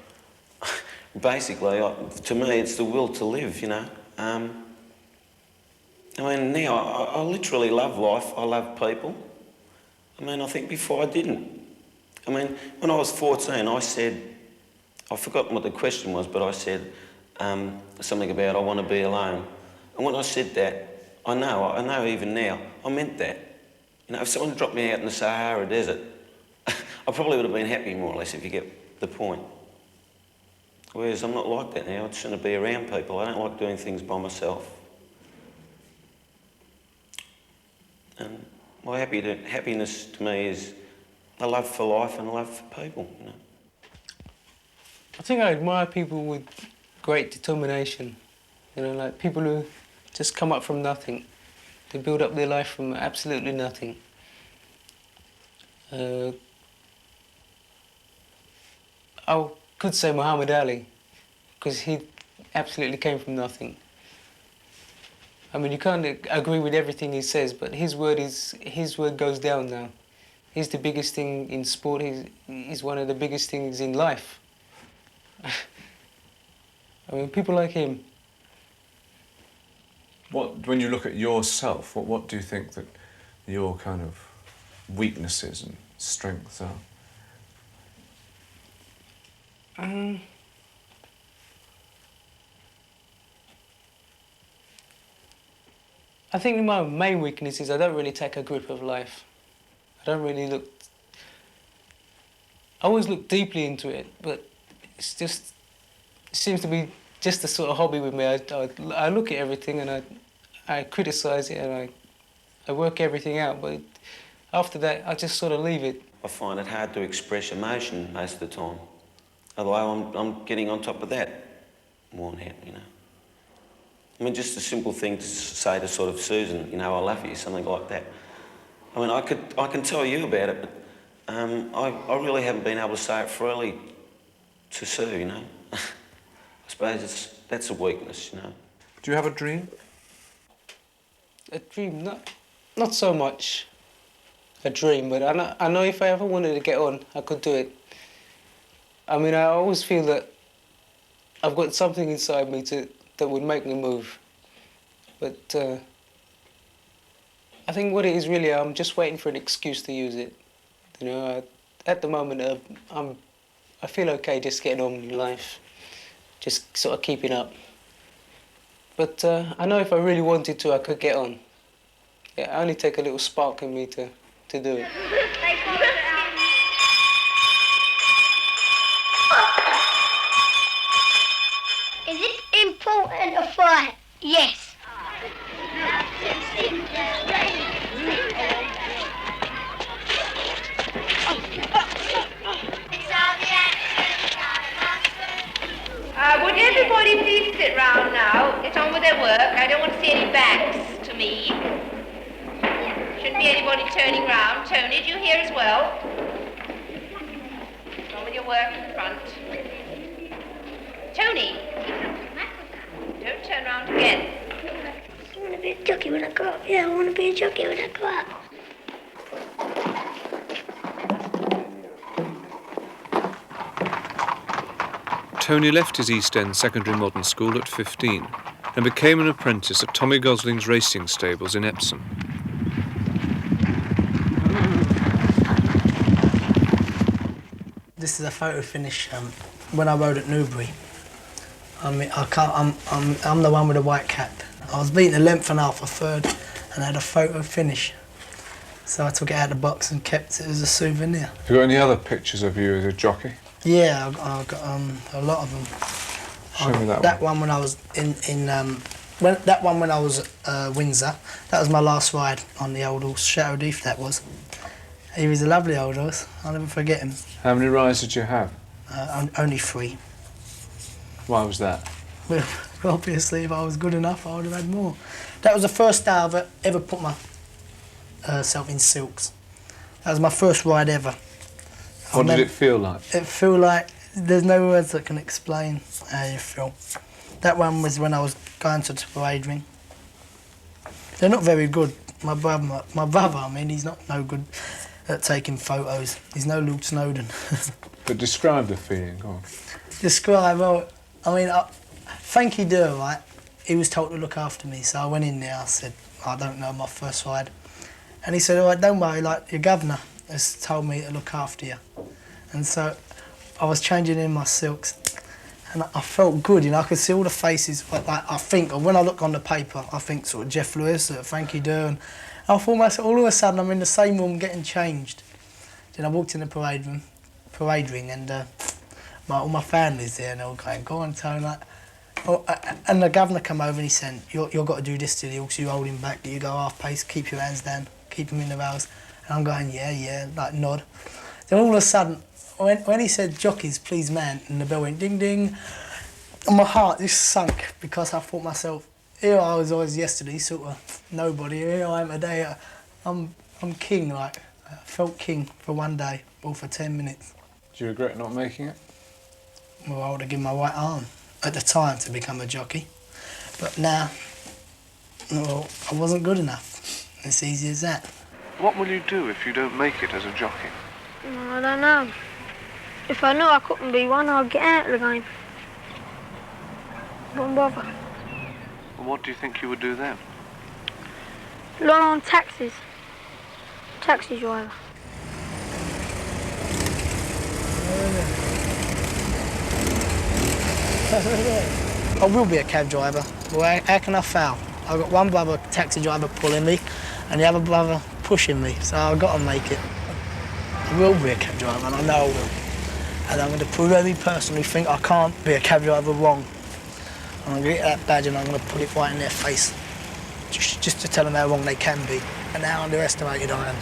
basically, to me, it's the will to live, you know. I mean, now, I literally love life. I love people. I mean, I think before I didn't. I mean, when I was 14, I said, I've forgotten what the question was, but I said something about I want to be alone. And when I said that, I know even now, I meant that. You know, if someone dropped me out in the Sahara Desert, I probably would have been happy, more or less, if you get the point. Whereas I'm not like that now. I just want to be around people. I don't like doing things by myself. And my happiness to me is a love for life and a love for people, you know. I think I admire people with great determination. You know, like people who just come up from nothing. They build up their life from absolutely nothing. I could say Muhammad Ali, because he absolutely came from nothing. I mean, you can't agree with everything he says, but his word goes down now. He's the biggest thing in sport. He's one of the biggest things in life. I mean, people like him. When you look at yourself, what do you think that your kind of weaknesses and strengths are? I think my main weakness is I don't really take a grip of life. I don't really look... I always look deeply into it, but it's just... it seems to be just a sort of hobby with me. I look at everything and I criticise it and I work everything out, but after that I just sort of leave it. I find it hard to express emotion most of the time. Although I'm getting on top of that more now, you know. I mean, just a simple thing to say to sort of Susan, you know, I love you, something like that. I mean, I can tell you about it, but I really haven't been able to say it freely to Sue, you know. I suppose that's a weakness, you know. Do you have a dream? A dream? Not so much a dream, but I know if I ever wanted to get on, I could do it. I mean, I always feel that I've got something inside me that would make me move. But I think what it is really, I'm just waiting for an excuse to use it. You know, at the moment, I feel okay just getting on with life, just sort of keeping up. But I know if I really wanted to, I could get on. Yeah, I only take a little spark in me to do it. Is it important to fight? Yes. Would everybody please sit round now? Get on with their work. I don't want to see any backs to me. Shouldn't be anybody turning round. Tony, do you hear as well? Get on with your work in front. Tony! Don't turn round again. I want to be a jockey when I grow up. Yeah, I want to be a jockey when I grow up. Tony left his East End secondary modern school at 15 and became an apprentice at Tommy Gosling's racing stables in Epsom. This is a photo finish when I rode at Newbury. I'm the one with the white cap. I was beating a length and a half a third and had a photo finish. So I took it out of the box and kept it as a souvenir. Have you got any other pictures of you as a jockey? Yeah, I've got a lot of them. Show me that one. That one when I was that one when I was at Windsor. That was my last ride on the old horse, Shadow Deef that was. He was a lovely old horse. I'll never forget him. How many rides did you have? Only 3. Why was that? Well, obviously, if I was good enough, I would have had more. That was the first day I've ever put myself in silks. That was my first ride ever. What did it feel like? It felt like there's no words that can explain how you feel. That one was when I was going to the parade ring. They're not very good. My brother, I mean, he's not no good at taking photos. He's no Luke Snowden. But describe the feeling, go on. Describe, well, I mean, Frankie Durr, right, he was told to look after me, so I went in there, I said, I don't know, my first ride. And he said, all right, don't worry, like, your governor has told me to look after you. And so I was changing in my silks, and I felt good, you know, I could see all the faces, like I think, or when I look on the paper, I think sort of Jeff Lewis, Frankie Durr, and I thought myself, all of a sudden I'm in the same room getting changed. Then I walked in the parade ring, and all my family's there, and they were going, go on, Tony, like, and the governor come over and he said, you've got to do this to the horse, you hold him back, you go half pace, keep your hands down, keep him in the rails. And I'm going, yeah, like nod. Then all of a sudden, when he said, jockeys, please man, and the bell went ding ding, and my heart just sunk because I thought myself, here I was always yesterday, sort of nobody, here I am today, I'm king, like, I felt king for one day, or for 10 minutes. Do you regret not making it? Well, I would have given my right arm at the time to become a jockey, but now, well, I wasn't good enough. It's easy as that. What will you do if you don't make it as a jockey? I don't know. If I knew I couldn't be one, I'd get out of the game. Wouldn't bother. Well, what do you think you would do then? Learn on taxis. Taxi driver. I will be a cab driver. Well, how can I fail? I've got one brother, taxi driver, pulling me, and the other brother pushing me, so I've got to make it. I will be a cab driver, and I know I will. And I'm going to prove every person who think I can't be a cab driver wrong. I'm going to get that badge and I'm going to put it right in their face. Just to tell them how wrong they can be and how underestimated I am.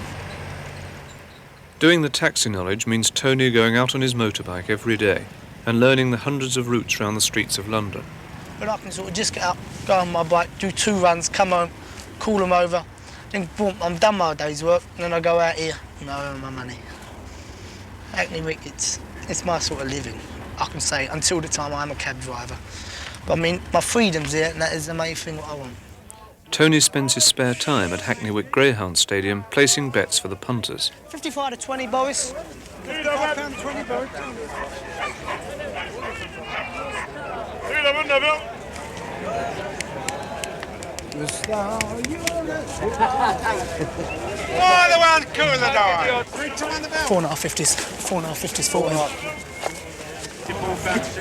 Doing the taxi knowledge means Tony going out on his motorbike every day and learning the hundreds of routes around the streets of London. But I can sort of just get up, go on my bike, do 2 runs, come home, call them over, then boom, I'm done my day's work, and then I go out here and I earn my money. Hackney Wick, it's my sort of living, I can say, until the time I'm a cab driver. But I mean, my freedom's here, and that is the main thing what I want. Tony spends his spare time at Hackney Wick Greyhound Stadium placing bets for the punters. 55 to 20, Boris. £55 20, Boris. Oh, the one cool the dog. 4.550s, 4.550s, 40.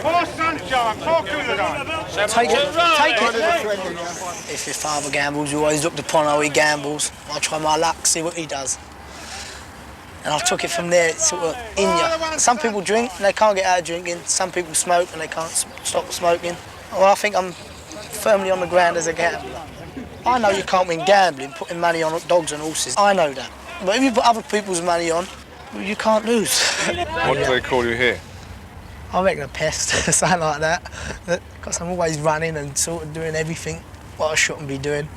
Poor sunshine, poor cool the dog. Take it. If your father gambles, you always looked upon how he gambles. I'll try my luck, see what he does. And I took it from there, it's sort of in you. Some people drink and they can't get out of drinking. Some people smoke and they can't stop smoking. Well, I think I'm firmly on the ground as a gambler. I know you can't win gambling, putting money on dogs and horses. I know that. But if you put other people's money on, well, you can't lose. What do they call you here? I reckon a pest, something like that. Because I'm always running and sort of doing everything what I shouldn't be doing.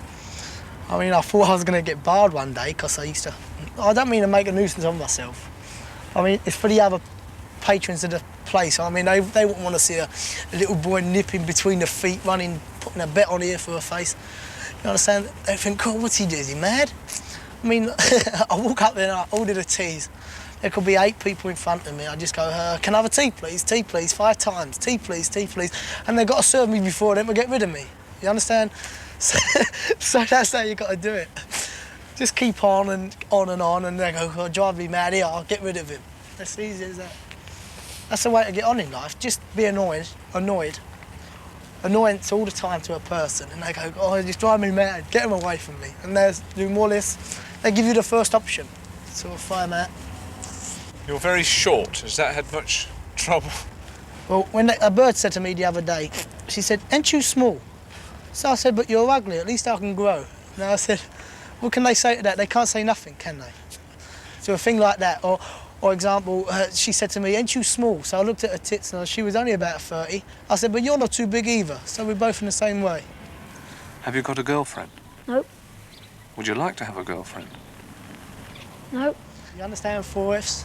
I mean, I thought I was going to get barred one day because I don't mean to make a nuisance of myself. I mean, it's for the other patrons of the place. I mean, they wouldn't want to see a little boy nipping between the feet, running, putting a bet on here for a face. You understand? They think, God, what's he doing? Is he mad? I mean, I walk up there and I order the teas. There could be 8 people in front of me. I just go, can I have a tea, please? Tea, please, 5 times. Tea, please, tea, please. And they've got to serve me before them to get rid of me. You understand? So that's how you got to do it. Just keep on and on, and they go, oh, drive me mad here, I'll get rid of him. That's easy as that. That's the way to get on in life. Just be annoyance all the time to a person, and they go, oh, just drive me mad, get them away from me. And they do more or less, they give you the first option. So I'll fire them out. You're very short. Has that had much trouble? Well, when a bird said to me the other day, she said, ain't you small? So I said, but you're ugly, at least I can grow. And I said, what can they say to that? They can't say nothing, can they? So a thing like that, or example, she said to me, ain't you small? So I looked at her tits and she was only about 30. I said, but you're not too big either, so we're both in the same way. Have you got a girlfriend? Nope. Would you like to have a girlfriend? Nope. You understand 4 Fs?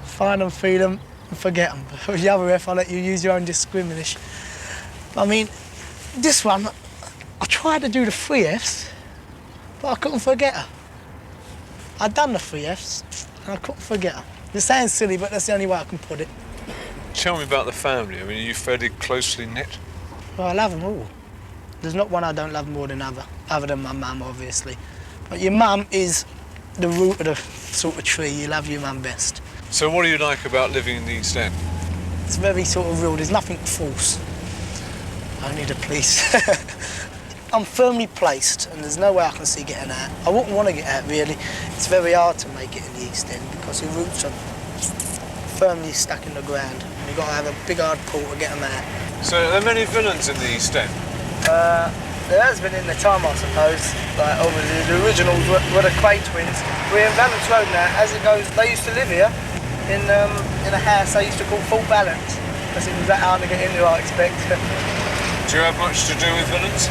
Find them, feed them, and forget them. But with the other F, I'll let you use your own discrimination. I mean, this one, I tried to do the 3 Fs, but I couldn't forget her. I'd done the 3 Fs, and I couldn't forget her. It sounds silly, but that's the only way I can put it. Tell me about the family. I mean, are you fairly closely knit? Well, I love them all. There's not one I don't love more than other than my mum, obviously. But your mum is the root of the sort of tree. You love your mum best. So what do you like about living in the East End? It's very sort of real. There's nothing false. Only the police. I'm firmly placed, and there's no way I can see getting out. I wouldn't want to get out, really. It's very hard to make it in the East End because your roots are firmly stuck in the ground. And you've got to have a big hard pull to get them out. So are there many villains in the East End? There has been in the time, I suppose. Like, obviously, the originals were the Quay twins. We're in Valence Road now. As it goes, they used to live here in a house they used to call Full Balance, because it was that hard to get into, I expect. Do you have much to do with villains?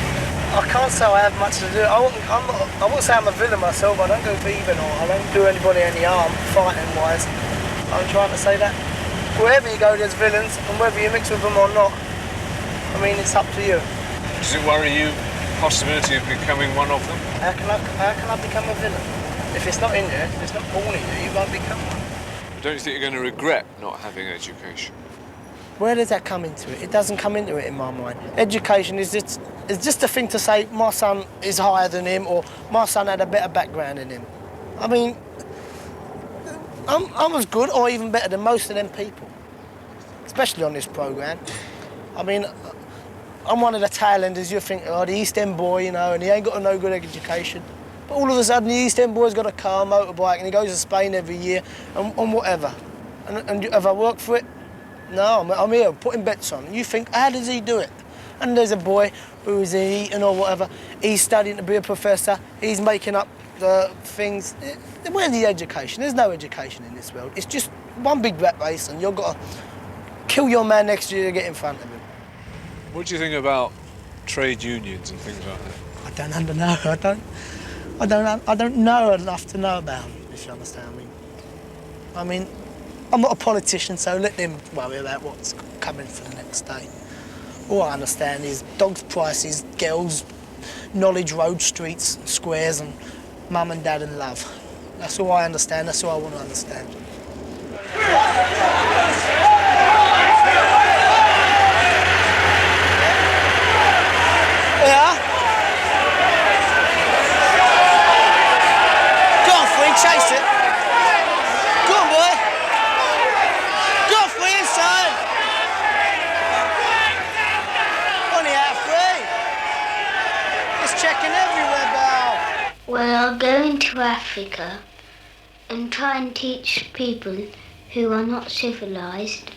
I can't say I have much to do. I wouldn't say I'm a villain myself. I don't go thieving or I don't do anybody any harm, fighting-wise. I'm trying to say that wherever you go, there's villains, and whether you mix with them or not, I mean, it's up to you. Does it worry you, the possibility of becoming one of them? How can I become a villain? If it's not in you, if it's not born in you, you won't become one. Don't you think you're going to regret not having education? Where does that come into it? It doesn't come into it in my mind. Education is just a thing to say my son is higher than him or my son had a better background than him. I mean, I'm as good or even better than most of them people, especially on this programme. I mean, I'm one of the tail enders. You think, oh, the East End boy, you know, and he ain't got no good education. But all of a sudden, the East End boy's got a car, motorbike, and he goes to Spain every year and whatever. And have I worked for it? No, I'm here putting bets on. You think, how does he do it? And there's a boy who is eating or whatever. He's studying to be a professor. He's making up the things. Where's the education? There's no education in this world. It's just one big rat race, and you've got to kill your man next year to get in front of him. What do you think about trade unions and things like that? I don't know. I don't know enough to know about them, if you understand me. I mean, I'm not a politician, so let them worry about what's coming for the next day. All I understand is dogs' prices, girls, knowledge, road, streets, squares, and mum and dad and love. That's all I understand, that's all I want to understand. Yeah? Go on, Flynn, chase it. Go on, boy. Go on, Flynn, son. On the out free. It's checking everywhere, Bal. Well, I'll go into Africa and try and teach people who are not civilised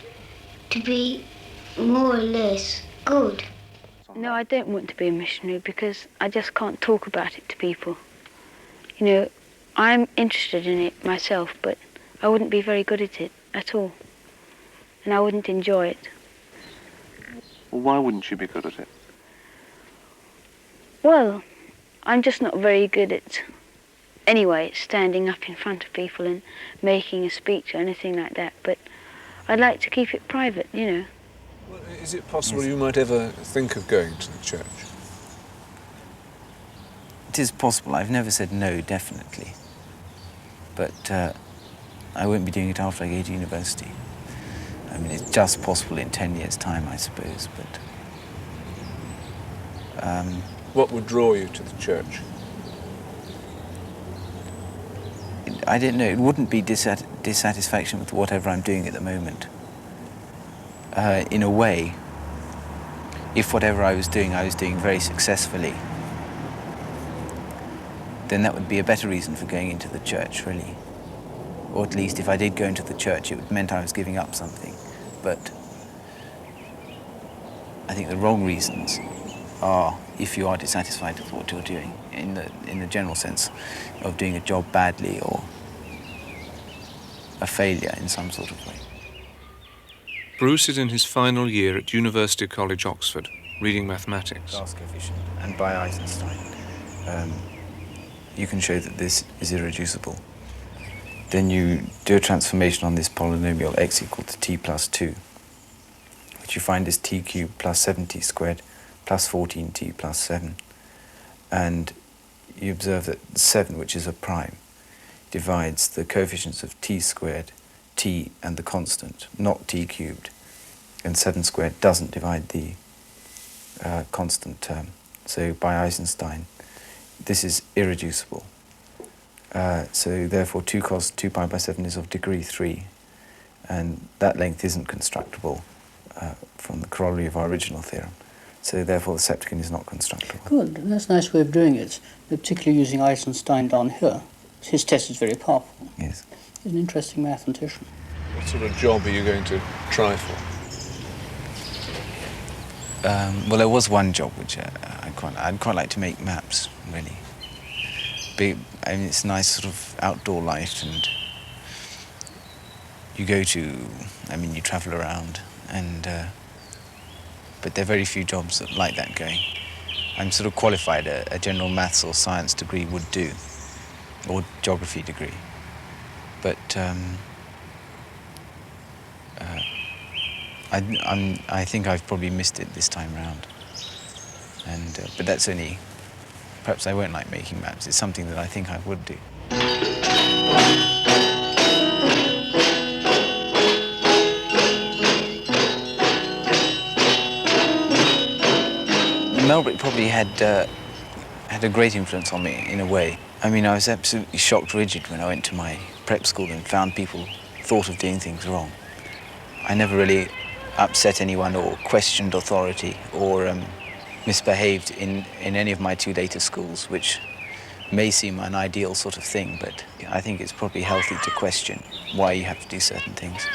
to be more or less good. No, I don't want to be a missionary because I just can't talk about it to people. You know, I'm interested in it myself, but I wouldn't be very good at it at all. And I wouldn't enjoy it. Well, why wouldn't you be good at it? Well, I'm just not very good at, anyway, standing up in front of people and making a speech or anything like that. But I'd like to keep it private, you know. Well, is it possible you might ever think of going to the church? It is possible. I've never said no, definitely. But I won't be doing it after I go to university. I mean, it's just possible in 10 years' time, I suppose, but... What would draw you to the church? I don't know. It wouldn't be dissatisfaction with whatever I'm doing at the moment. In a way, if whatever I was doing very successfully, then that would be a better reason for going into the church, really. Or at least if I did go into the church, it meant I was giving up something. But I think the wrong reasons are if you are dissatisfied with what you're doing, in the general sense of doing a job badly or a failure in some sort of way. Bruce is in his final year at University College, Oxford, reading mathematics. Gas coefficient, and by Eisenstein, you can show that this is irreducible. Then you do a transformation on this polynomial x equal to t plus 2, which you find is t cubed plus 7t squared plus 14t plus 7. And you observe that 7, which is a prime, divides the coefficients of t squared, t, and the constant, not t cubed. And 7 squared doesn't divide the constant term. So by Eisenstein, this is irreducible. So therefore 2 cos 2 pi by 7 is of degree 3, and that length isn't constructible from the corollary of our original theorem. So therefore the septicon is not constructible. Good, that's a nice way of doing it, particularly using Eisenstein down here. His test is very powerful. Yes. He's an interesting mathematician. What sort of job are you going to try for? Well, there was one job which I'd quite like to make maps, really. I mean, it's a nice sort of outdoor life, and you go to, you travel around, and but there are very few jobs that like that going. I'm sort of qualified, a general maths or science degree would do, or geography degree. But I think I've probably missed it this time round. And but that's only, perhaps I won't like making maps. It's something that I think I would do. Melbrick probably had a great influence on me in a way. I mean, I was absolutely shocked rigid when I went to my prep school and found people thought of doing things wrong. I never really upset anyone or questioned authority or misbehaved in any of my 2 later schools, which may seem an ideal sort of thing, but I think it's probably healthy to question why you have to do certain things,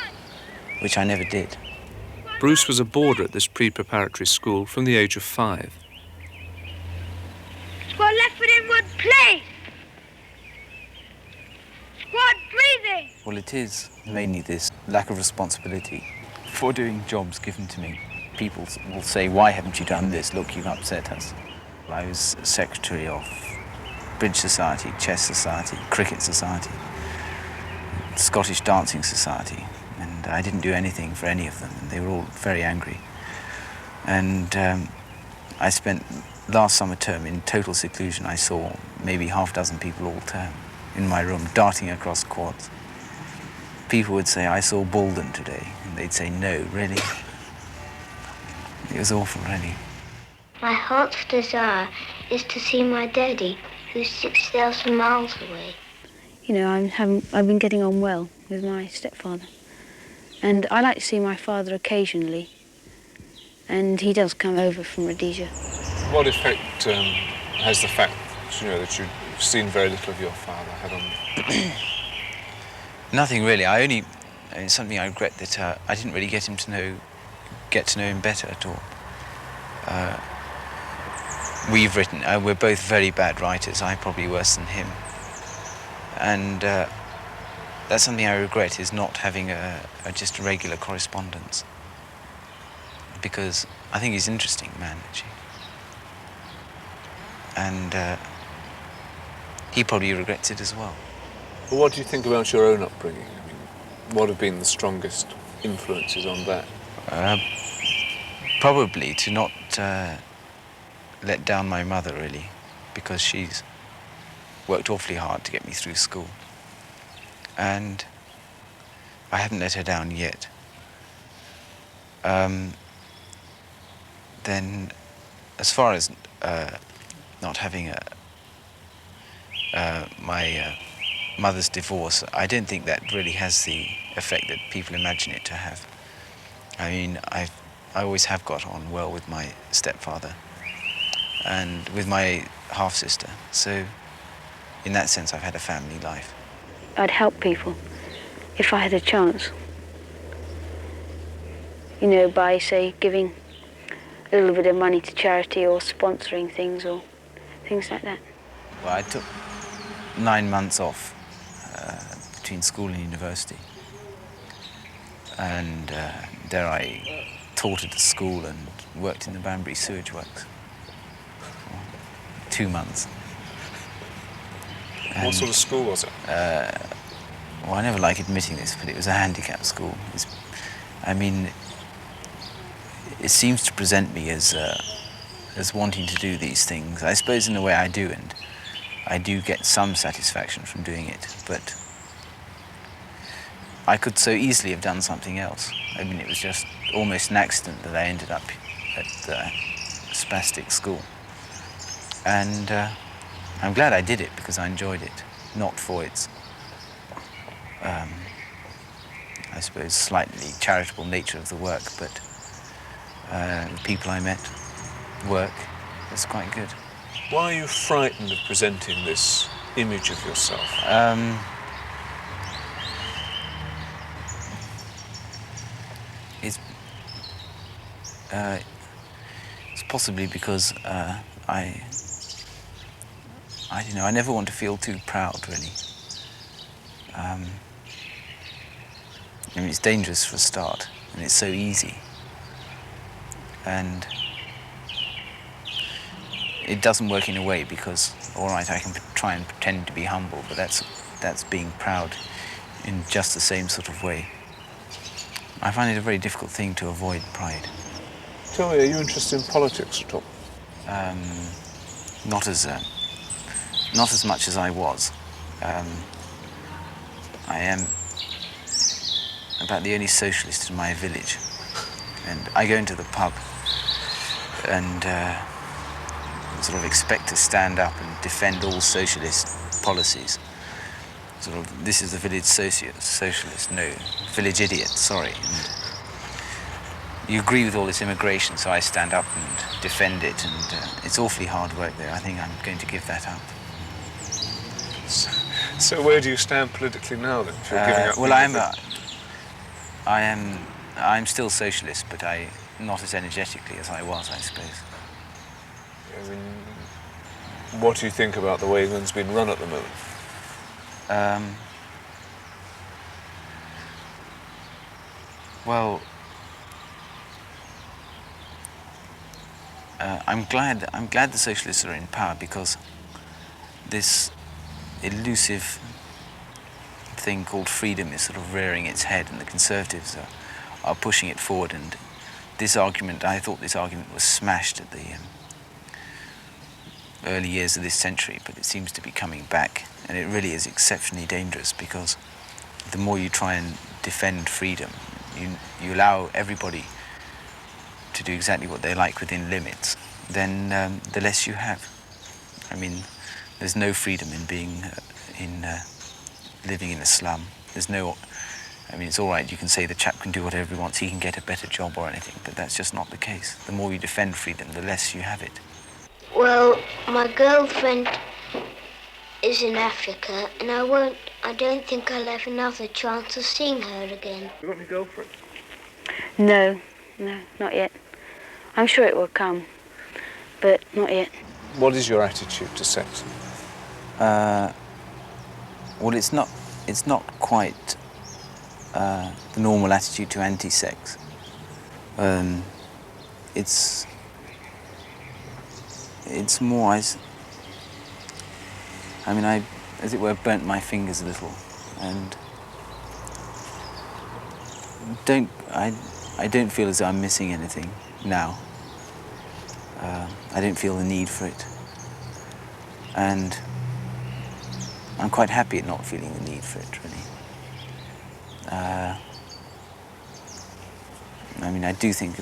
which I never did. Bruce was a boarder at this pre-preparatory school from the age of 5. Squad left foot inward, place. Squad breathing. Well, it is mainly this lack of responsibility for doing jobs given to me. People will say, why haven't you done this? Look, you've upset us. I was secretary of Bridge Society, Chess Society, Cricket Society, Scottish Dancing Society, and I didn't do anything for any of them, and they were all very angry. And I spent last summer term in total seclusion. I saw maybe half a dozen people all term in my room, darting across quads. People would say, I saw Baldwin today, and they'd say, no, really? It was awful, really. My heart's desire is to see my daddy, who's 6,000 miles away. You know, I've been getting on well with my stepfather. And I like to see my father occasionally. And he does come over from Rhodesia. What effect has the fact, that you've seen very little of your father had on you? Nothing really. It's something I regret that I didn't really get to know him better at all. We're both very bad writers. I'm probably worse than him. And that's something I regret, is not having just a regular correspondence. Because I think he's an interesting man, actually. And he probably regrets it as well. Well, what do you think about your own upbringing? I mean, what have been the strongest influences on that? Probably to not let down my mother, really, because she's worked awfully hard to get me through school. And I haven't let her down yet. Then, as far as not having my mother's divorce, I don't think that really has the effect that people imagine it to have. I mean, I always have got on well with my stepfather and with my half-sister. So, in that sense, I've had a family life. I'd help people if I had a chance. You know, by, say, giving a little bit of money to charity or sponsoring things or things like that. Well, I took 9 months off between school and university. And there I taught at a school and worked in the Banbury sewage works for 2 months. And, what sort of school was it? Well, I never like admitting this, but it was a handicap school. It seems to present me as wanting to do these things. I suppose in a way I do, and I do get some satisfaction from doing it, but I could so easily have done something else. I mean, it was just almost an accident that I ended up at the spastic school. And I'm glad I did it because I enjoyed it, not for its, I suppose, slightly charitable nature of the work, but the people I met, work, was quite good. Why are you frightened of presenting this image of yourself? It's possibly because I don't know, I never want to feel too proud, really. I mean, it's dangerous for a start, and it's so easy. And it doesn't work in a way because, all right, I can try and pretend to be humble, but that's being proud in just the same sort of way. I find it a very difficult thing to avoid pride. Tell me, are you interested in politics at all? Not as much as I was. I am about the only socialist in my village, and I go into the pub and sort of expect to stand up and defend all socialist policies. Sort of, this is the village socialist, no, village idiot, sorry. And you agree with all this immigration, so I stand up and defend it, and it's awfully hard work there. I think I'm going to give that up. So where do you stand politically now, then, if you're giving up? Well, I am I'm still socialist, but not as energetically as I was, I suppose. I mean, what do you think about the way England's been run at the moment? Well, I'm glad the socialists are in power, because this elusive thing called freedom is sort of rearing its head, and the Conservatives are pushing it forward. And this argument, I thought this argument was smashed at the early years of this century, but it seems to be coming back, and it really is exceptionally dangerous, because the more you try and defend freedom, you allow everybody to do exactly what they like within limits, then the less you have. I mean, there's no freedom in being living in a slum. There's no, I mean, it's all right, you can say the chap can do whatever he wants, he can get a better job or anything, but that's just not the case. The more you defend freedom, the less you have it. Well, my girlfriend is in Africa, and I don't think I'll have another chance of seeing her again. You got any girlfriend? No, not yet. I'm sure it will come, but not yet. What is your attitude to sex? Well, it's not quite the normal attitude to anti-sex. It's more, I mean, I, as it were, burnt my fingers a little, and I don't feel as though I'm missing anything now. I don't feel the need for it, and I'm quite happy at not feeling the need for it, really. I mean, I do think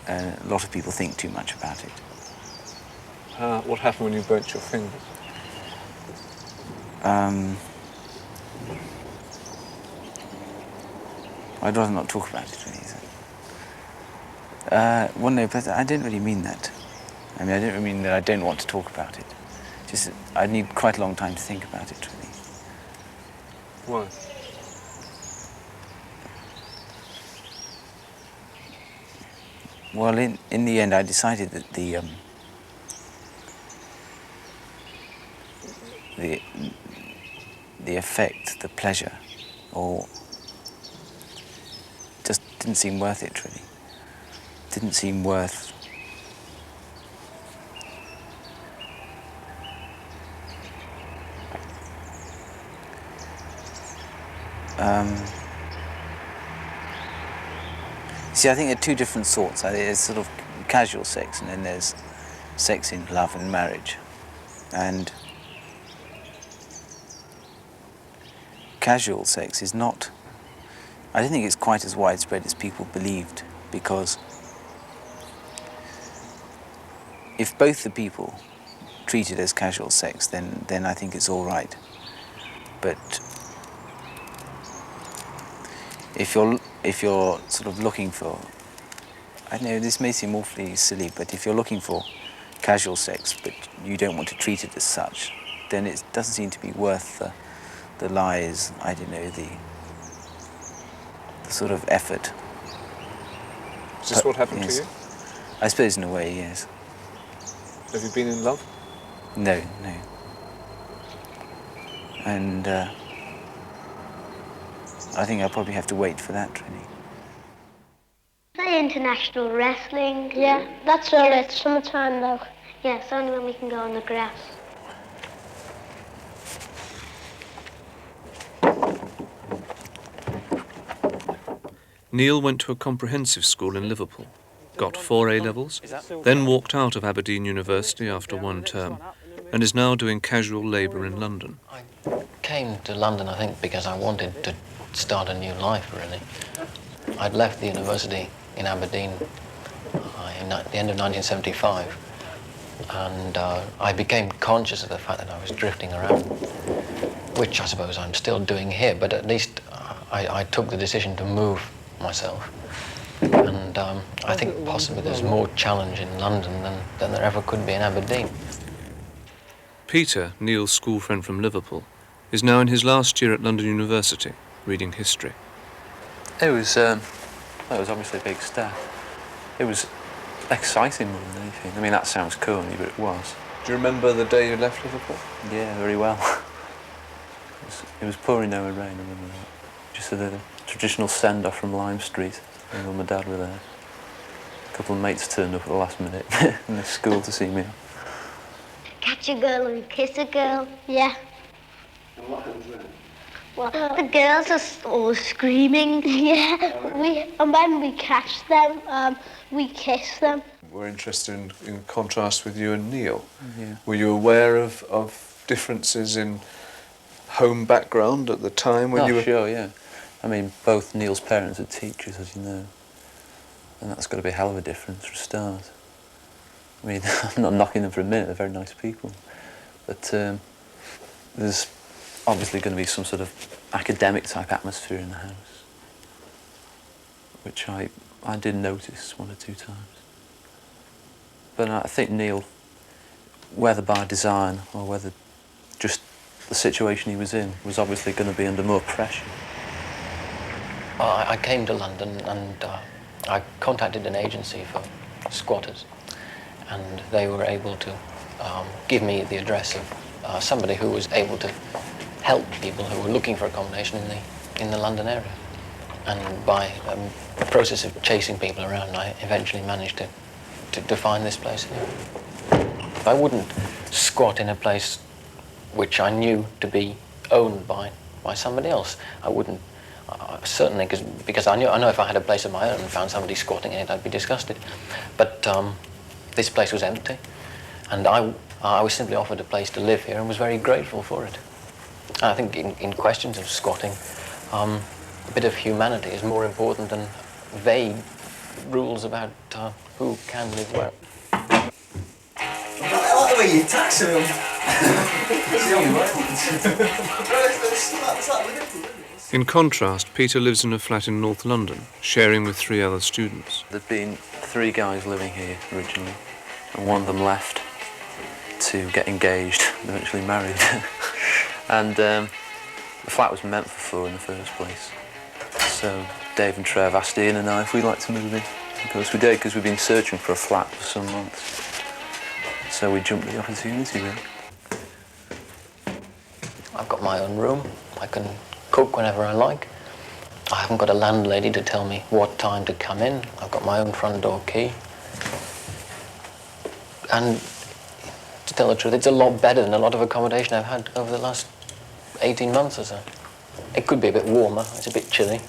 a lot of people think too much about it. What happened when you burnt your fingers? I'd rather not talk about it, really. Well, no, but I don't really mean that. I mean, I don't mean that I don't want to talk about it. Just, I need quite a long time to think about it, really. Why? Well, in the end, I decided that the effect, the pleasure, or just didn't seem worth it, really. Didn't seem worth see, I think there are two different sorts. There's sort of casual sex, and then there's sex in love and marriage. And casual sex is not, I don't think it's quite as widespread as people believed, because if both the people treat it as casual sex, then I think it's all right. But if you're sort of looking for, I don't know, this may seem awfully silly, but if you're looking for casual sex, but you don't want to treat it as such, then it doesn't seem to be worth the lies, I don't know, the sort of effort. Is this what happened yes. to you? I suppose in a way, yes. Have you been in love? No. And I think I'll probably have to wait for that, really. Play international wrestling. Yeah, that's all. It's summertime though. Yeah, it's only when we can go on the grass. Neil went to a comprehensive school in Liverpool, got 4 A-levels, then walked out of Aberdeen University after 1 term, and is now doing casual labour in London. I came to London, I think, because I wanted to start a new life, really. I'd left the university in Aberdeen at the end of 1975, and I became conscious of the fact that I was drifting around, which I suppose I'm still doing here, but at least I took the decision to move myself. And I think possibly there's more challenge in London than there ever could be in Aberdeen. Peter, Neil's school friend from Liverpool, is now in his last year at London University, reading history. It was Well, it was obviously a big step. It was exciting more than anything. I mean, that sounds corny, but it was. Do you remember the day you left Liverpool? Yeah, very well. It was pouring down with rain, I remember that. Just a traditional send-off from Lime Street. My mum and dad were there. A couple of mates turned up at the last minute in the school to see me. Catch a girl and kiss a girl, yeah. And what happens then? Well, the girls are all screaming, yeah. And when we catch them, we kiss them. We're interested in contrast with you and Neil. Yeah. Were you aware of differences in home background at the time when you were... Sure, yeah. I mean, both Neil's parents are teachers, as you know. And that's got to be a hell of a difference for a start. I mean, I'm not knocking them for a minute, they're very nice people. But there's obviously going to be some sort of academic type atmosphere in the house, which I did notice one or two times. But I think Neil, whether by design or whether just the situation he was in, was obviously going to be under more pressure. I came to London and I contacted an agency for squatters, and they were able to give me the address of somebody who was able to help people who were looking for accommodation in the London area. And by a process of chasing people around, I eventually managed to find this place here. I wouldn't squat in a place which I knew to be owned by somebody else. I wouldn't, certainly, because I know if I had a place of my own and found somebody squatting in it, I'd be disgusted. But this place was empty, and I was simply offered a place to live here and was very grateful for it. And I think in questions of squatting, a bit of humanity is more important than vague rules about who can live where. I like the way you tax him. That's the only way. In contrast, Peter lives in a flat in North London, sharing with 3 other students. There'd been 3 guys living here originally, and one of them left to get engaged, eventually married. And the flat was meant for 4 in the first place. So Dave and Trev asked Ian and I if we'd like to move in. Of course we did, because we'd been searching for a flat for some months. So we jumped at the opportunity, really. I've got my own room. I can cook whenever I like. I haven't got a landlady to tell me what time to come in. I've got my own front door key. And to tell the truth, it's a lot better than a lot of accommodation I've had over the last 18 months or so. It could be a bit warmer, it's a bit chilly.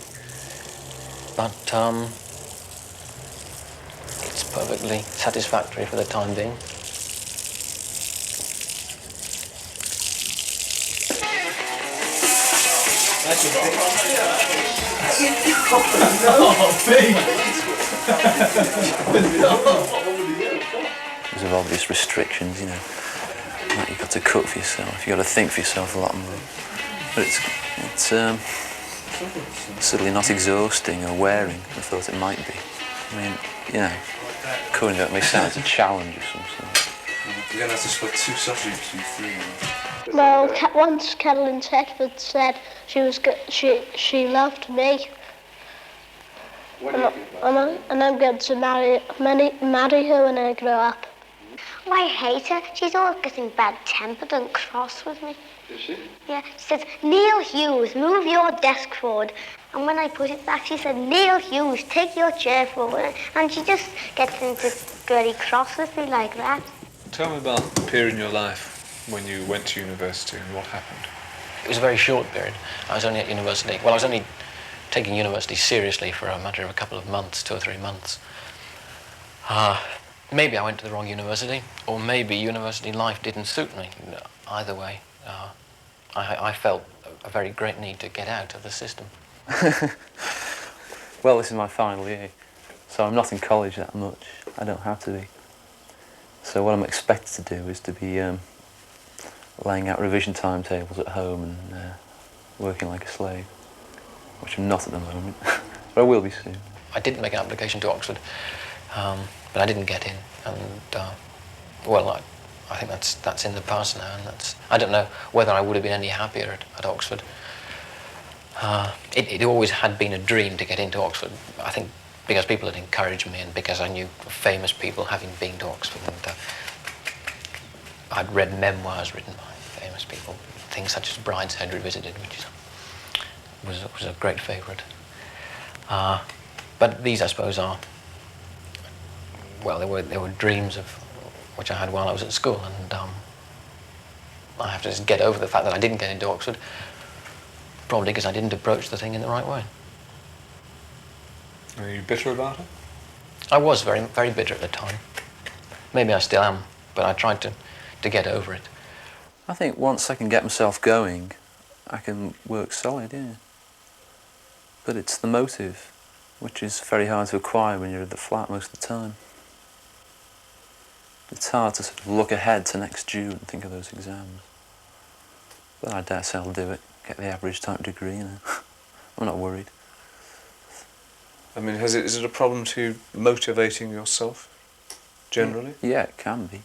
But it's perfectly satisfactory for the time being. Because of obvious restrictions, you know. Like you've got to cook for yourself, you've got to think for yourself a lot more. But it's certainly not exhausting or wearing, I thought it might be. I mean, you know, cooking that may sound as a challenge of some sort. You're going to have to split 2 subjects, you 3. Well, once Carolyn Tedford said she loved me. And I'm going to marry her when I grow up. Oh, I hate her. She's always getting bad-tempered and cross with me. Is she? Yeah, she says, Neil Hughes, move your desk forward. And when I put it back, she said, Neil Hughes, take your chair forward. And she just gets into very cross with me like that. Tell me about the period in your life when you went to university and what happened. It was a very short period. I was only at university. Well, I was only taking university seriously for a matter of a couple of months, 2 or 3 months. Maybe I went to the wrong university, or maybe university life didn't suit me. Either way, I felt a very great need to get out of the system. Well, this is my final year, so I'm not in college that much. I don't have to be. So what I'm expected to do is to be laying out revision timetables at home and working like a slave, which I'm not at the moment, but I will be soon. I did make an application to Oxford, but I didn't get in, and well, I think that's in the past now, and I don't know whether I would have been any happier at Oxford. It always had been a dream to get into Oxford. I think because people had encouraged me and because I knew famous people having been to Oxford. And I'd read memoirs written by famous people, things such as Brideshead Revisited, which was a great favourite. But these, I suppose, are, well, they were dreams of which I had while I was at school, and I have to just get over the fact that I didn't get into Oxford, probably because I didn't approach the thing in the right way. Are you bitter about it? I was very, very bitter at the time. Maybe I still am, but I tried to get over it. I think once I can get myself going, I can work solid, yeah. But it's the motive, which is very hard to acquire when you're at the flat most of the time. It's hard to sort of look ahead to next June and think of those exams. But I dare say I'll do it, get the average type degree, you know. I'm not worried. I mean, is it a problem to motivating yourself, generally? Yeah, it can be.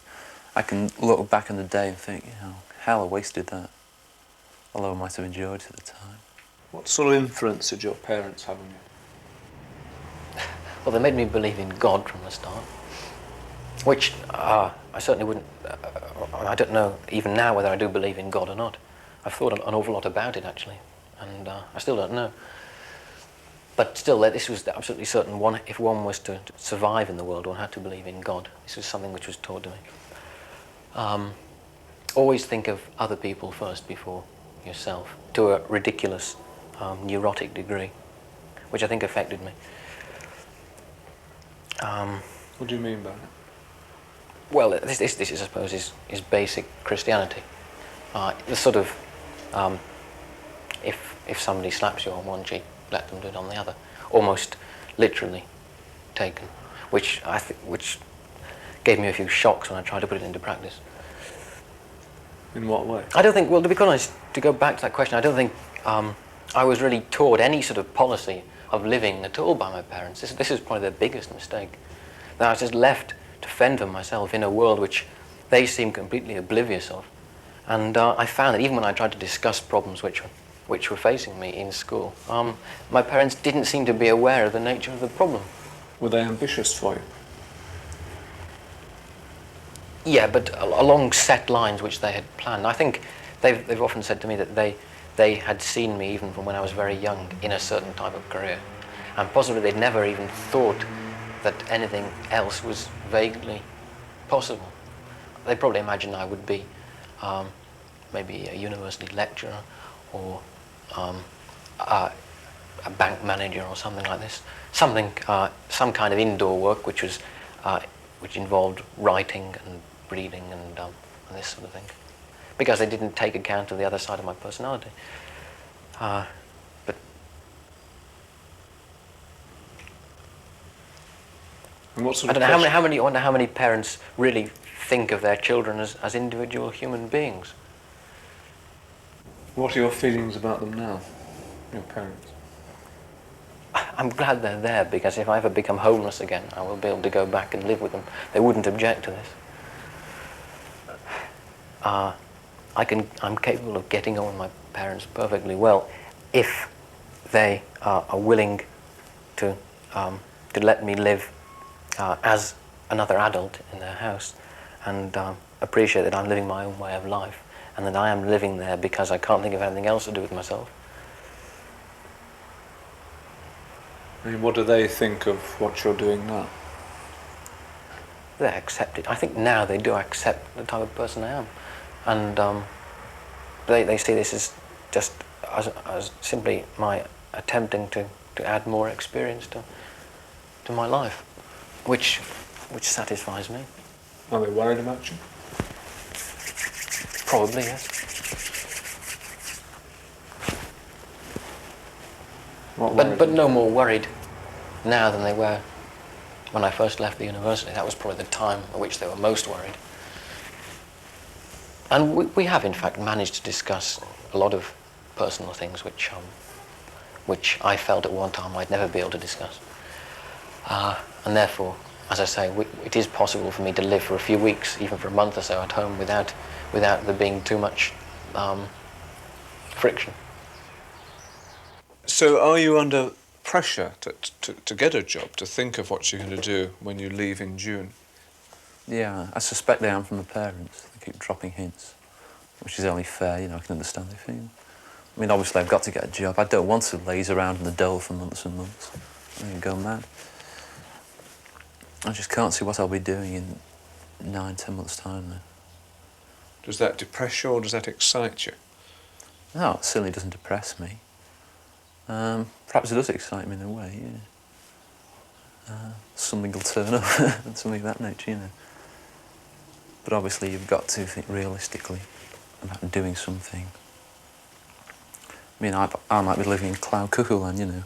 I can look back in the day and think, you know, hell, I wasted that. Although I might have enjoyed it at the time. What sort of influence did your parents have on you? Well, they made me believe in God from the start, which I certainly wouldn't, I don't know even now whether I do believe in God or not. I've thought an awful lot about it, actually, and I still don't know. But still, this was absolutely certain. If one was to survive in the world, one had to believe in God. This was something which was taught to me. Always think of other people first before yourself, to a ridiculous, neurotic degree, which I think affected me. What do you mean by that? Well, this is, I suppose, is basic Christianity. The sort of, if somebody slaps you on one cheek, let them do it on the other, almost literally taken, which gave me a few shocks when I tried to put it into practice. In what way? I don't think, well, to be honest, to go back to that question, I don't think I was really taught any sort of policy of living at all by my parents. This is probably their biggest mistake. That I was just left to fend for myself in a world which they seemed completely oblivious of. And I found that even when I tried to discuss problems which were facing me in school, my parents didn't seem to be aware of the nature of the problem. Were they ambitious for you? Yeah, but along set lines which they had planned. I think they've often said to me that they had seen me even from when I was very young in a certain type of career. And possibly they'd never even thought that anything else was vaguely possible. They probably imagined I would be maybe a university lecturer or a bank manager or something like this. Something, some kind of indoor work which involved writing and reading and this sort of thing, because they didn't take account of the other side of my personality. But and what sort I don't know I wonder how many parents really think of their children as individual human beings. What are your feelings about them now, your parents? I'm glad they're there, because if I ever become homeless again, I will be able to go back and live with them. They wouldn't object to this. I'm capable of getting on with my parents perfectly well if they are willing to let me live as another adult in their house and appreciate that I'm living my own way of life and that I am living there because I can't think of anything else to do with myself. I mean, what do they think of what you're doing now? They accept it. I think now they do accept the type of person I am. And they see this as just as simply my attempting to add more experience to my life, which satisfies me. Are they worried about you? Probably, yes. But no more worried now than they were when I first left the university. That was probably the time at which they were most worried. And we have, in fact, managed to discuss a lot of personal things which I felt at one time I'd never be able to discuss. And therefore, as I say, it is possible for me to live for a few weeks, even for a month or so at home without there being too much friction. So are you under pressure to get a job, to think of what you're going to do when you leave in June? Yeah, I suspect they am from the parents. They keep dropping hints, which is only fair, you know, I can understand their feeling. I mean, obviously I've got to get a job. I don't want to laze around in the dole for months and months. I'm going to go mad. I just can't see what I'll be doing in 9-10 months' time now. Does that depress you or does that excite you? No, it certainly doesn't depress me. Perhaps it does excite me in a way, yeah. Something will turn up and something of that nature, you know. But obviously you've got to think realistically about doing something. I mean, I might be living in cloud cuckoo land, you know.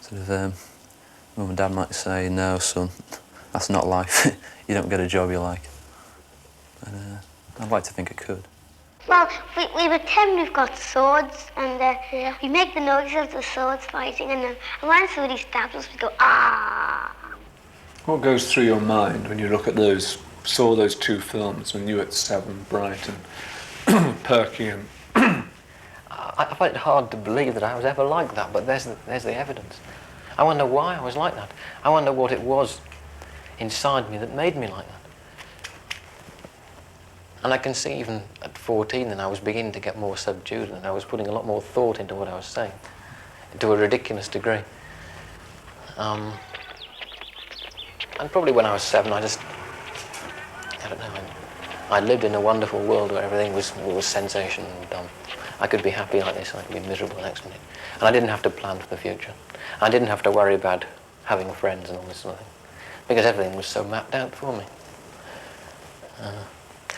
Sort of, Mum and Dad might say, no, son, that's not life. You don't get a job you like. And I'd like to think I could. Well, we pretend we've got swords, and we make the noises of the swords fighting, and when somebody stabs us, we go, ah. What goes through your mind when you look at saw those two films when you were at 7, Bright and Perky and... I find it hard to believe that I was ever like that, but there's the evidence. I wonder why I was like that. I wonder what it was inside me that made me like that. And I can see even at 14 that I was beginning to get more subdued and I was putting a lot more thought into what I was saying, to a ridiculous degree. And probably when I was 7, I don't know, I lived in a wonderful world where everything was sensation and dumb. I could be happy like this, and I could be miserable the next minute. And I didn't have to plan for the future. I didn't have to worry about having friends and all this sort of thing, because everything was so mapped out for me.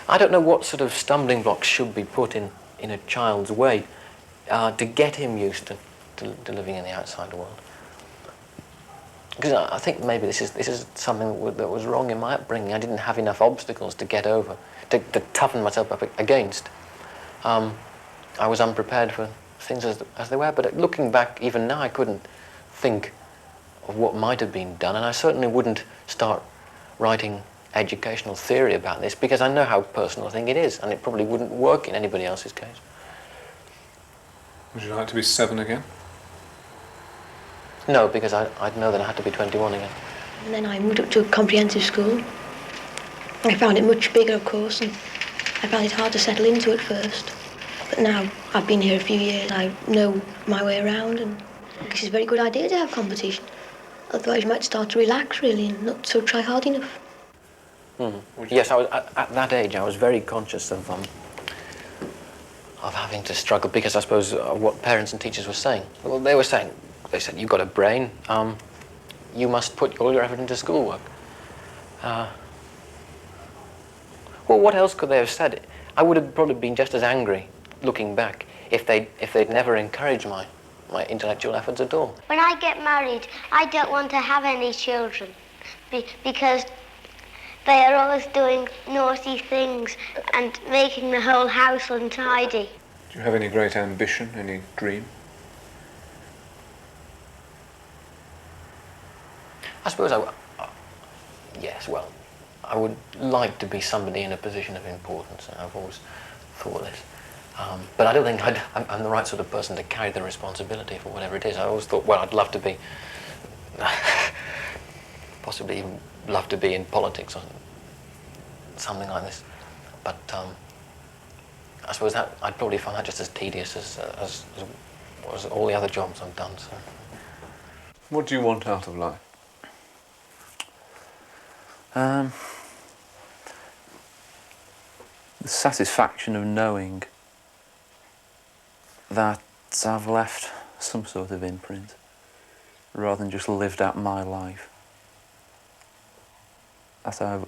I don't know what sort of stumbling blocks should be put in a child's way to get him used to living in the outside world. Because I think maybe this is something that was wrong in my upbringing. I didn't have enough obstacles to get over, to toughen myself up against. I was unprepared for things as they were, but looking back, even now, I couldn't think of what might have been done, and I certainly wouldn't start writing educational theory about this, because I know how personal a thing it is, and it probably wouldn't work in anybody else's case. Would you like to be 7 again? No, because I'd know that I had to be 21 again. And then I moved up to a comprehensive school. I found it much bigger, of course, and I found it hard to settle into at first. But now I've been here a few years, I know my way around, and it's a very good idea to have competition. Otherwise you might start to relax, really, and not so try hard enough. Yes, I was, at that age I was very conscious of having to struggle, because I suppose what parents and teachers were saying. Well, they said, you've got a brain, you must put all your effort into schoolwork. Well, what else could they have said? I would have probably been just as angry, looking back, if they'd never encouraged my intellectual efforts at all. When I get married, I don't want to have any children because they are always doing naughty things and making the whole house untidy. Do you have any great ambition, any dream? I suppose yes, well, I would like to be somebody in a position of importance, and I've always thought this. But I don't think I'm the right sort of person to carry the responsibility for whatever it is. I always thought, well, I'd love to be, possibly even love to be in politics or something like this. But I suppose that I'd probably find that just as tedious as all the other jobs I've done. So. What do you want out of life? The satisfaction of knowing that I've left some sort of imprint, rather than just lived out my life. That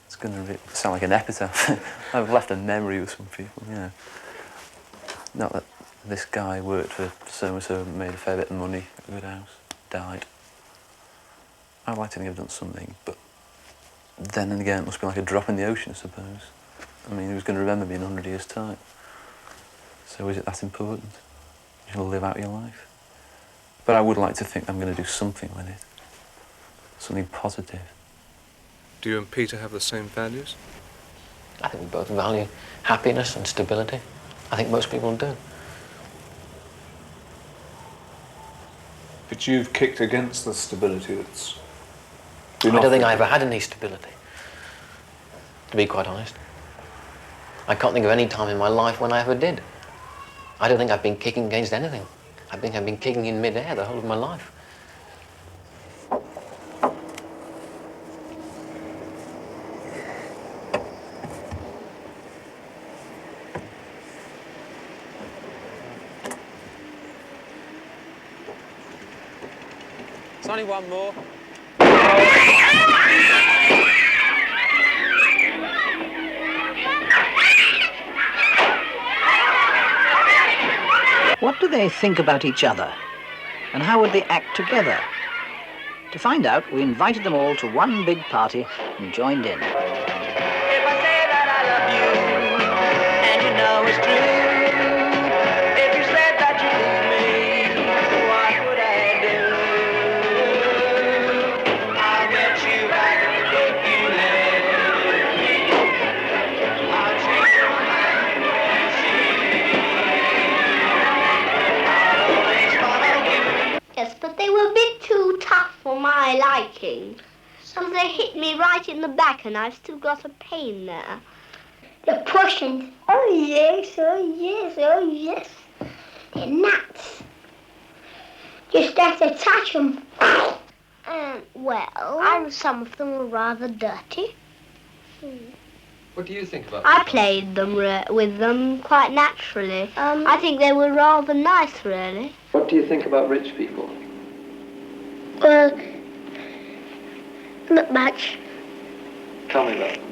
it's going to sound like an epitaph. I've left a memory with some people, you know. Not that this guy worked for so-and-so, made a fair bit of money, a good house, died. I'd like to think I've done something, but then and again it must be like a drop in the ocean, I suppose. I mean, who's going to remember me in 100 years' time? So is it that important? You'll live out your life. But I would like to think I'm going to do something with it. Something positive. Do you and Peter have the same values? I think we both value happiness and stability. I think most people do. But you've kicked against the stability that's I don't think I ever had any stability, to be quite honest. I can't think of any time in my life when I ever did. I don't think I've been kicking against anything. I think I've been kicking in mid-air the whole of my life. There's only one more. What do they think about each other? And how would they act together? To find out, we invited them all to one big party and joined in. If I say that I love you, and you know it's true, if you said that you leave me, what would I do? I'll get you back if you let me. I'll take your hand and see. I'll always follow you. Yes, but they were a bit too tough for my liking. So they hit me right in the back and I've still got a pain there. The Prussians. Oh yes, oh yes, oh yes. They're nuts. Just have to touch them. Well, some of them were rather dirty. What do you think about I played them with them quite naturally. I think they were rather nice, really. What do you think about rich people? Well, not much. Tell me about them.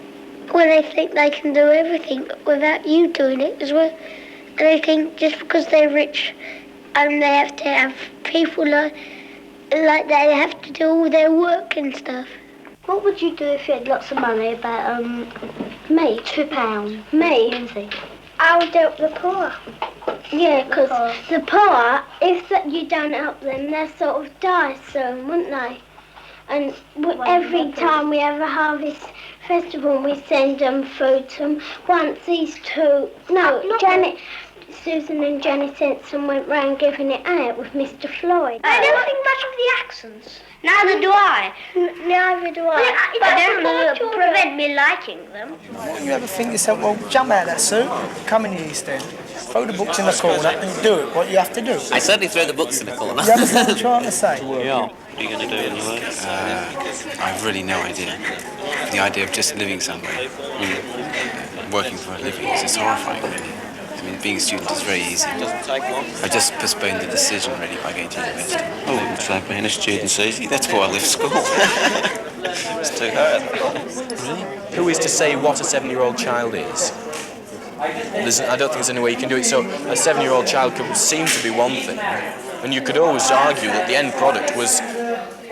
Well, they think they can do everything without you doing it as well. And they think just because they're rich and they have to have people like they have to do all their work and stuff. What would you do if you had lots of money? About me, £2. Me, Lindsay. I would help the poor. Yeah, because the poor, if you don't help them, they sort of die soon, wouldn't they? And every time we have a harvest festival, we send them food to them. Once these two, Susan and Janet Sensen went round giving it out with Mr. Floyd. I don't think much of the accents. Neither do I. Neither do I. But it doesn't prevent me liking them. You ever think to yourself, well, jump out of that suit, come in the East End, throw the books in the corner and do it, what you have to do. I certainly throw the books in the corner. You understand what I'm trying to say? Yeah. What are you going to do anyway? I've really no idea. The idea of just living somewhere, working for a living, is just horrifying, really. I mean, being a student is very easy. Doesn't take long. I just postponed the decision, really, by going to university. Oh, looks like being a student's easy. That's why I left school. It's too hard. Really? Who is to say what a 7-year-old child is? I don't think there's any way you can do it. So a 7-year-old child could seem to be one thing, and you could always argue that the end product was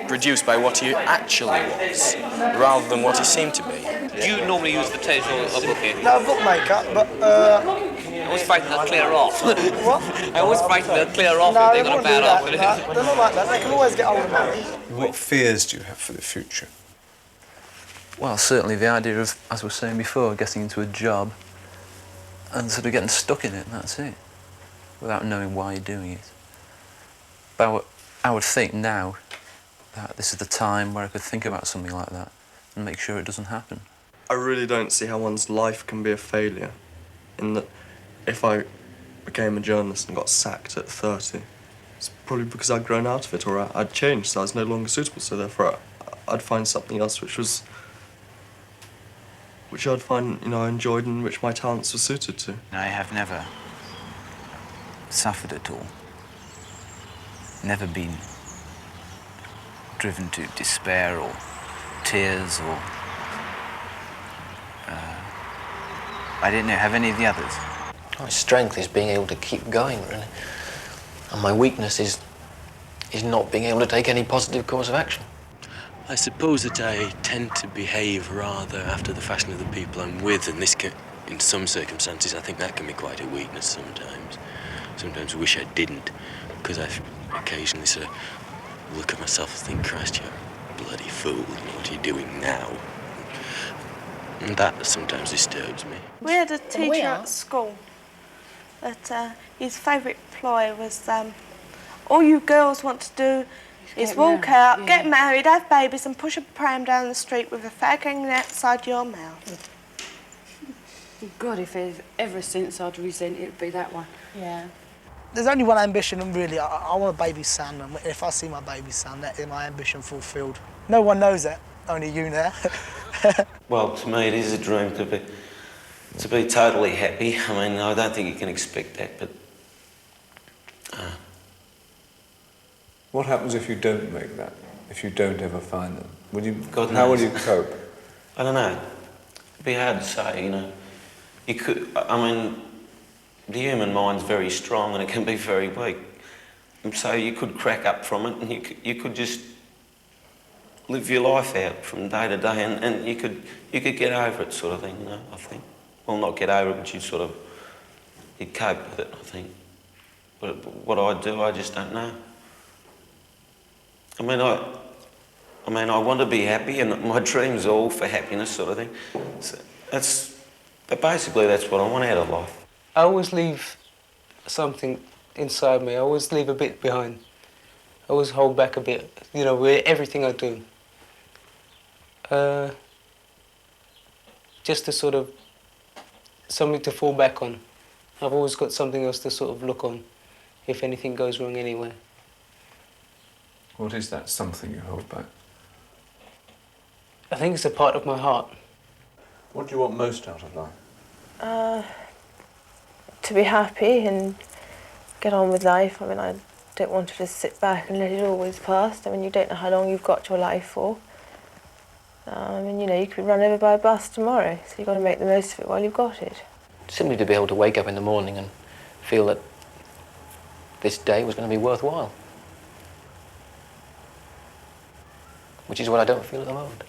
produced by what he actually was, rather than what he seemed to be. Do you normally use the tape or a bookkeeper? No, a bookmaker, but I always frighten they'll clear off. What? I always frighten they'll clear off no, if they're going to bad off. No, they're not like that. They can always get hold of money. What fears do you have for the future? Well, certainly the idea of, as we were saying before, getting into a job and sort of getting stuck in it, and that's it, without knowing why you're doing it. But I would think now that this is the time where I could think about something like that and make sure it doesn't happen. I really don't see how one's life can be a failure, in that if I became a journalist and got sacked at 30, it's probably because I'd grown out of it, or I'd changed, so I was no longer suitable, so therefore I'd find something else which I'd find, I enjoyed and which my talents were suited to. I have never suffered at all. Never been driven to despair or tears or... I didn't know, have any of the others? My strength is being able to keep going, really. And my weakness is not being able to take any positive course of action. I suppose that I tend to behave rather after the fashion of the people I'm with, and this can, in some circumstances, I think that can be quite a weakness sometimes. Sometimes I wish I didn't, because I occasionally sort of look at myself and think, Christ, you're a bloody fool, what are you doing now? And that sometimes disturbs me. We had a teacher at school that his favourite ploy was all you girls want to do is walk out, get married, have babies and push a pram down the street with a fag hanging outside your mouth. God, if there's ever since I'd resent it, it'd be that one. Yeah. There's only one ambition, and really, I want a baby son, and if I see my baby son, that is my ambition fulfilled. No one knows that, only you now. Well, to me, it is a dream to be totally happy. I mean, I don't think you can expect that, but... What happens if you don't make that? If you don't ever find them? How will you cope? I don't know. It'd be hard to say, you know. You could... I mean, the human mind's very strong and it can be very weak. And so you could crack up from it and you could just live your life out from day to day and you could get over it, sort of thing, you know, I think. Well, not get over it, but you'd cope with it, I think. But what I'd do, I just don't know. I mean, I want to be happy, and my dream's all for happiness, sort of thing. So but basically, that's what I want out of life. I always leave something inside me. I always leave a bit behind. I always hold back a bit, you know, with everything I do. Just to sort of, something to fall back on. I've always got something else to sort of look on if anything goes wrong anywhere. What is that something you hold back? I think it's a part of my heart. What do you want most out of life? To be happy and get on with life. I mean, I don't want to just sit back and let it always pass. I mean, you don't know how long you've got your life for. I mean, you know, you could be run over by a bus tomorrow, so you've got to make the most of it while you've got it. Simply to be able to wake up in the morning and feel that this day was going to be worthwhile. Which is what I don't feel at the moment.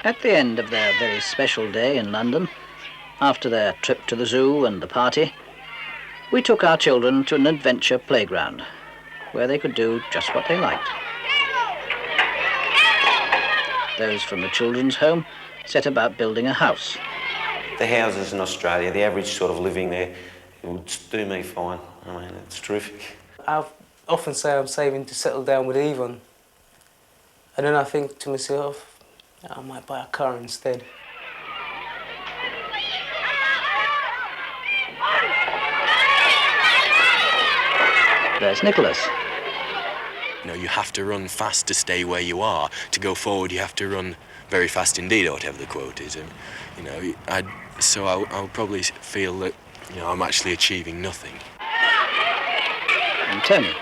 At the end of their very special day in London, after their trip to the zoo and the party, we took our children to an adventure playground where they could do just what they liked. Those from the children's home set about building a house. The houses in Australia, the average sort of living there, it would do me fine. I mean, it's terrific. I often say I'm saving to settle down with Yvonne. And then I think to myself, I might buy a car instead. There's Nicholas. You know, you have to run fast to stay where you are. To go forward, you have to run very fast indeed, or whatever the quote is. And, you know, I'll probably feel that, you know, I'm actually achieving nothing. And Tony.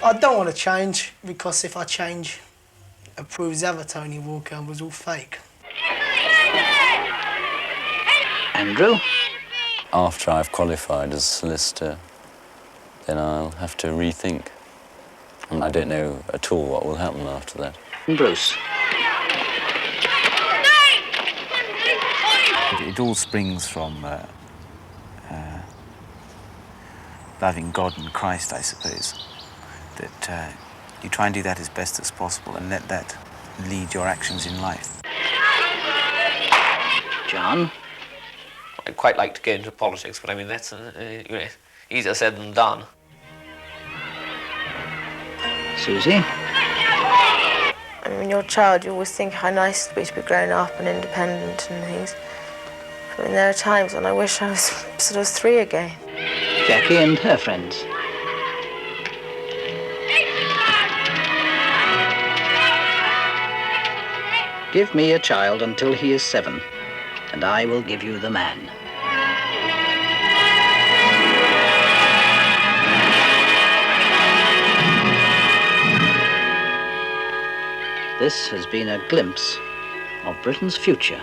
I don't want to change, because if I change, it proves the other Tony Walker was all fake. Andrew? After I've qualified as a solicitor, then I'll have to rethink. And I don't know at all what will happen after that. And Bruce? It all springs from loving God and Christ, I suppose. That you try and do that as best as possible and let that lead your actions in life. John? I'd quite like to get into politics, but I mean, that's you know, easier said than done. Susie? I mean, when you're a child, you always think how nice it would be to be grown up and independent and things. I mean, there are times when I wish I was sort of 3 again. Jackie and her friends. Give me a child until he is 7, and I will give you the man. This has been a glimpse of Britain's future.